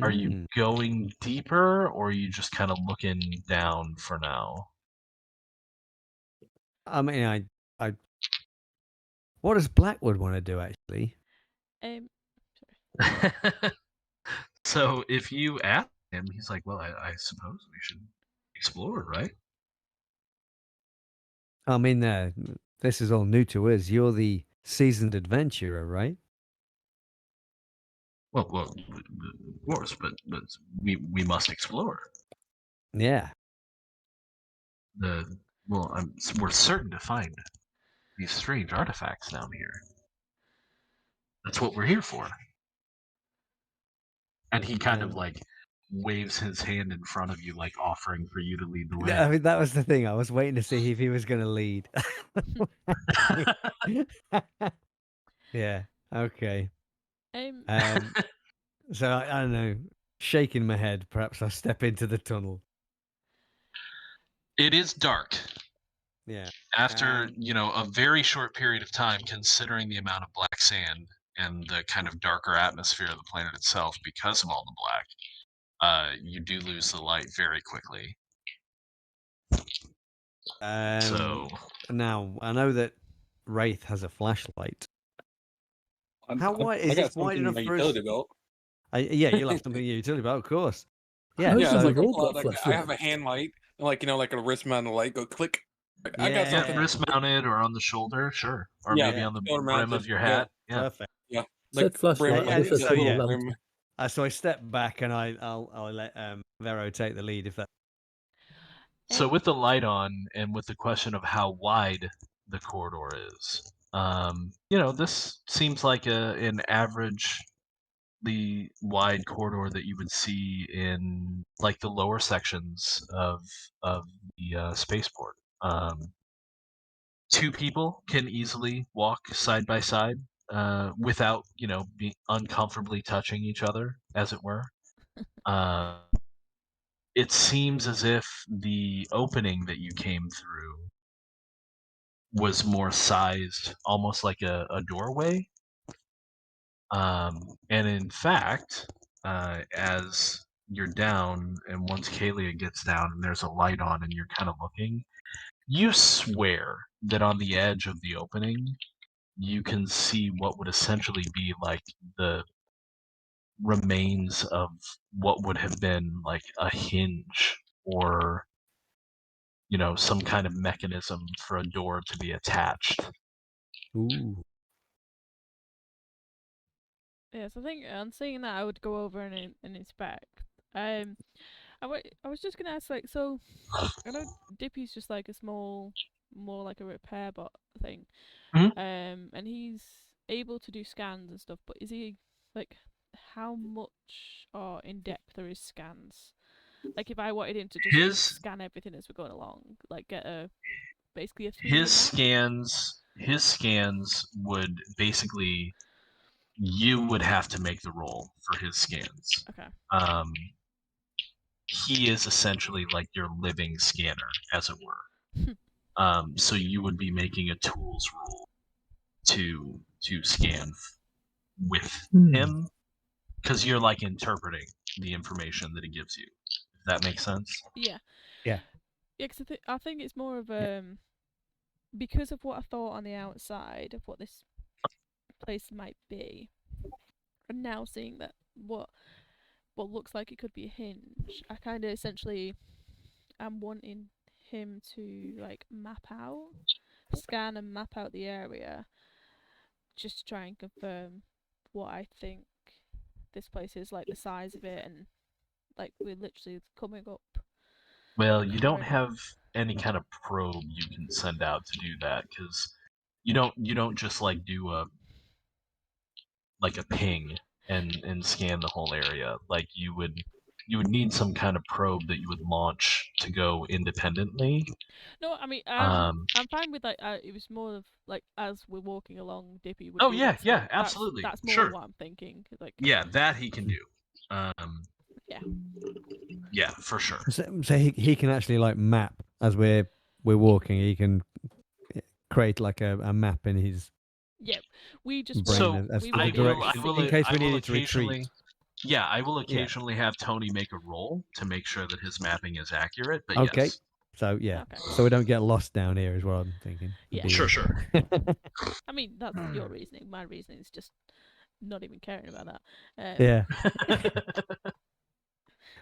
Are you
Mm.
going deeper, or are you just kind of looking down for now?
I mean, I. What does Blackwood want to do, actually?
Sorry.
So if you ask him, he's like, "Well, I suppose we should explore, right?"
I mean, this is all new to us. You're the seasoned adventurer, right?
Well, of course, but we must explore.
Yeah.
We're certain to find these strange artifacts down here. That's what we're here for. And he kind of like waves his hand in front of you, like offering for you to lead the
I
way.
mean, that was the thing. I was waiting to see if he was going to lead. Yeah. Okay. So I don't know. Shaking my head. Perhaps I step into the tunnel.
It is dark.
Yeah.
After, a very short period of time, considering the amount of black sand and the kind of darker atmosphere of the planet itself because of all the black, you do lose the light very quickly. So
now I know that Wraith has a flashlight. How wide
I
is
got
this wide
something in
enough
my
for us?
utility belt.
Yeah, you'll have something in your utility belt, of course. Yeah,
Yeah,
so
we've all got
I have a
flashlights.
hand light, like a wrist mounted light. Go click. I got
Yeah,
something.
wrist mounted or on the shoulder, sure, or
Yeah,
maybe on the
shoulder
brim
mounted,
of your
yeah.
hat. Yeah.
perfect.
Yeah,
Said flashlight.
brim.
I wish I
so
saw
yeah.
the lantern.
So I step back and I'll let Vero take the lead if that.
So with the light on and with the question of how wide the corridor is, this seems like an averagely wide corridor that you would see in like the lower sections of the spaceport. Two people can easily walk side by side without be uncomfortably touching each other, as it were. Uh, it seems as if the opening that you came through was more sized, almost like a doorway. And in fact, as you're down, and once Kalia gets down and there's a light on and you're kind of looking, you swear that on the edge of the opening, you can see what would essentially be like the remains of what would have been like a hinge or some kind of mechanism for a door to be attached.
Ooh.
Yes, I think on seeing that, I would go over and inspect. I was just gonna ask, like, so I know Dippy's just like a small, more like a repair bot thing,
Mhm.
and he's able to do scans and stuff. But is he like, how much or in depth are his scans? Like if I wanted him to just
His
scan everything as we're going along, like get basically a 3D
his scans would basically, you would have to make the roll for his scans.
Okay.
He is essentially like your living scanner, as it were. So you would be making a tools roll to scan with him, because you're like interpreting the information that he gives you. If that makes sense.
Yeah.
Yeah.
Yeah, because I think it's more of because of what I thought on the outside of what this place might be, and now seeing that what looks like it could be a hinge, I kind of essentially am wanting him to like scan and map out the area, just to try and confirm what I think this place is, like the size of it, and like we're literally coming up.
Well, you don't
Corridor.
have any kind of probe you can send out to do that, because you don't just like do a ping and scan the whole area. Like you would need some kind of probe that you would launch to go independently.
No, I mean,
Um,
I'm fine with like. It was more of like as we're walking along, Dippy would
oh
do
yeah,
that
yeah,
stuff.
absolutely,
That's more
sure.
what I'm thinking. Like,
Yeah, that he can do.
Yeah.
Yeah, for sure.
So he can actually like map as we're walking. He can create like a map in his
yeah, we just
brain
So
as
we
to the
want
direction in case we needed to retreat.
Yeah, I will occasionally have Tony make a roll to make sure that his mapping is accurate. But
Okay.
yes,
So yeah,
Okay.
so we don't get lost down here is what I'm thinking.
Yeah.
sure.
I mean, that's your reasoning. My reasoning is just not even caring about that.
Yeah.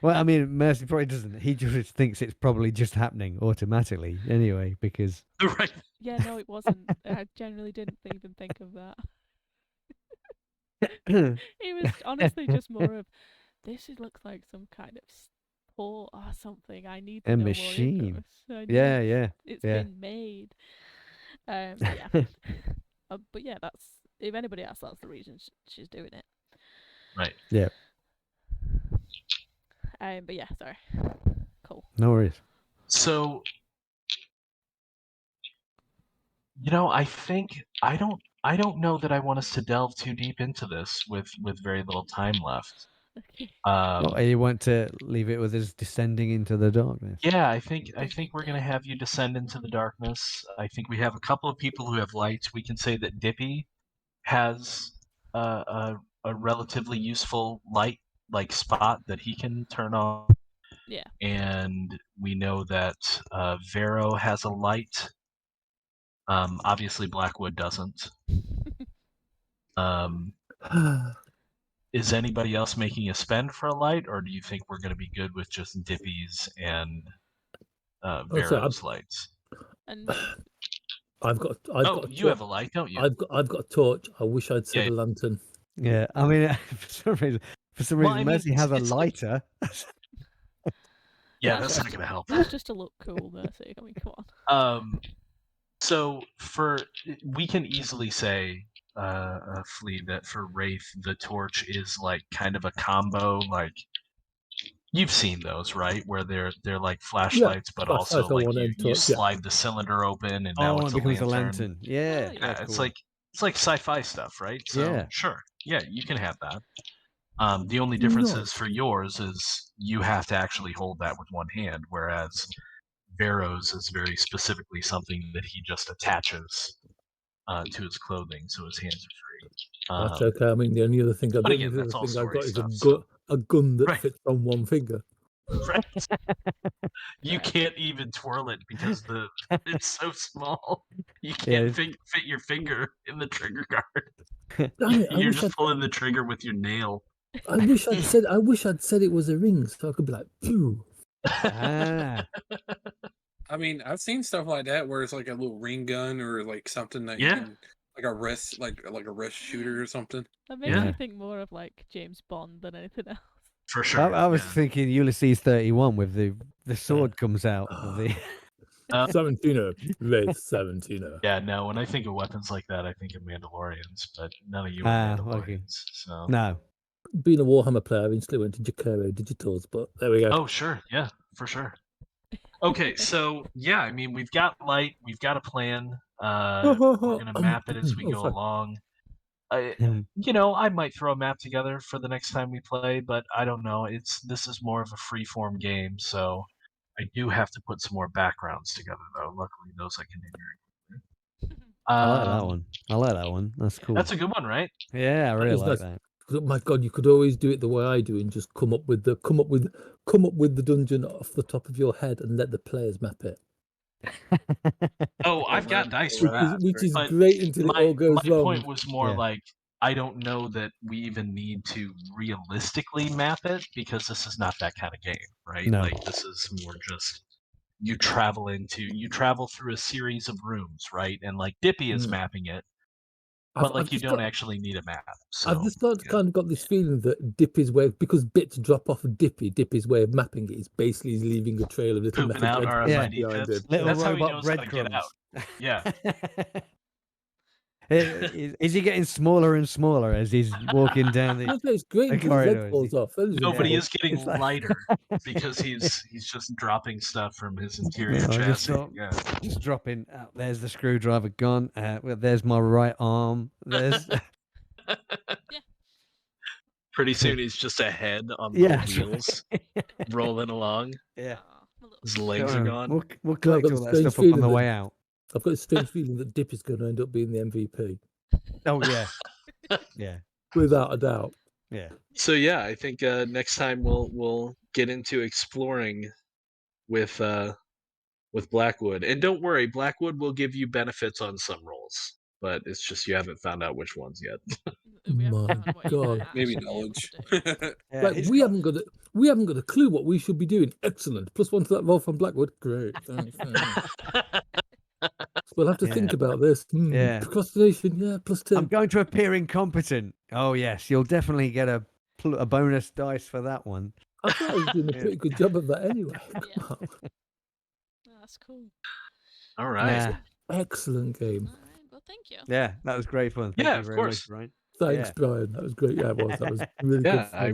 Well, I mean, Mercy probably doesn't. He just thinks it's probably just happening automatically anyway, because
Right.
Yeah, no, it wasn't. I generally didn't even think of that. It was honestly just more of looks like some kind of port or something. I need to
A
know
machine.
more info.
Yeah.
It's
Yeah.
been made. But yeah. But yeah, that's if anybody else, that's the reason she's doing it.
Right.
Yeah.
But yeah, sorry. Cool.
No worries.
So, I think I don't know that I want us to delve too deep into this with very little time left.
Okay.
You want to leave it with us descending into the darkness?
Yeah, I think we're gonna have you descend into the darkness. I think we have a couple of people who have lights. We can say that Dippy has a relatively useful light spot that he can turn on.
Yeah.
And we know that Vero has a light. Obviously, Blackwood doesn't. Is anybody else making a spend for a light, or do you think we're going to be good with just Dippy's and Vero's lights?
And
I've got.
You have a light, don't you?
I've got a torch. I wish I'd said a lantern.
Yeah, I mean, for some reason, Mercy has a lighter.
Yeah, that's not going to help.
That's just to look cool, Mercy. I mean, come on.
So we can easily say, Flea, that for Wraith the torch is like kind of a combo. Like you've seen those, right? Where they're like flashlights, but also like you slide the cylinder open and now it's
it becomes
a lantern.
A lantern. Yeah,
Oh,
Yeah,
cool.
it's like sci-fi stuff, right? So
Yeah.
sure, yeah, you can have that. The only difference is for yours is you have to actually hold that with one hand, whereas Vero's is very specifically something that he just attaches to his clothing, so his hands are free.
That's okay. I mean, the only other thing I've got is a gun that fits on one finger.
Right. You can't even twirl it because it's so small. You can't fit your finger in the trigger guard. You're just pulling the trigger with your nail.
I wish I'd said it was a ring, so I could be like, phew.
Ah.
I mean, I've seen stuff like that where it's like a little ring gun or like something that you can, like a wrist, like a wrist shooter or something.
That makes me think more of like James Bond than anything else.
For sure.
I was thinking Ulysses 31 with the sword comes out of the
17er, Wraith 17er.
Yeah, no. When I think of weapons like that, I think of Mandalorians, but none of you are Mandalorians.
Okay.
So
no.
being a Warhammer player, I instantly went to Jacaro Digitals, but there we go.
Oh, sure. Yeah, for sure. Okay, so yeah, I mean, we've got light, we've got a plan. We're gonna map it as we go
sorry.
along.
Hmm.
I might throw a map together for the next time we play, but I don't know. This is more of a free-form game, so I do have to put some more backgrounds together, though. Luckily, those I can do.
I like that one. I like that one. That's cool.
That's a good one, right?
Yeah, I really
is
like
nice.
that.
Oh my God, you could always do it the way I do and just come up with the dungeon off the top of your head and let the players map it.
Oh, I've got dice for that.
Which is
But
great until it all goes
my
wrong.
point was more
Yeah.
like I don't know that we even need to realistically map it because this is not that kind of game, right?
No.
Like this is more just you travel through a series of rooms, right? And like Dippy is mapping it, but like you don't actually need a map. So
I've just kind of got this feeling that Dippy's way, because bits drop off of Dippy's way of mapping it is basically leaving a trail of little
pooping
metal
out
breadcrumbs
RFID
behind
chips.
it.
Little
That's how he
robot
knows how to get out.
breadcrumbs.
Yeah.
Is he getting smaller and smaller as he's walking down the?
It's great until his leg falls off.
No, but he is getting
It's like-
lighter because he's just dropping stuff from his interior
No,
chassis.
just dropping. Oh, there's the screwdriver gone. Well, there's my right arm. There's.
Pretty soon he's just a head on the
Yeah.
wheels, rolling along.
Yeah.
His legs are gone.
We'll collect all that stuff up on the way out.
I've got a strange feeling that Dippy's going to end up being the MVP.
Oh yeah. Yeah.
Without a doubt.
Yeah.
So yeah, I think next time we'll get into exploring with Blackwood. And don't worry, Blackwood will give you benefits on some rolls, but it's just you haven't found out which ones yet.
My God.
Maybe knowledge.
Yeah,
Like, we haven't got a clue what we should be doing. Excellent. +1 to that roll from Blackwood. Great. Thanks. We'll have to think about this.
Yeah.
Procrastination. Yeah. +2.
I'm going to appear incompetent. Oh yes, you'll definitely get a bonus dice for that one.
I thought I was doing a pretty good job of that anyway.
Yeah. Oh, that's cool.
All right.
Yeah.
Excellent game.
All right. Well, thank you.
Yeah, that was great fun. Thank
Yeah,
you
of
very
course.
much, Brian.
Thanks,
Yeah.
Brian. That was great. Yeah, it was. That was really
Yeah,
good fun.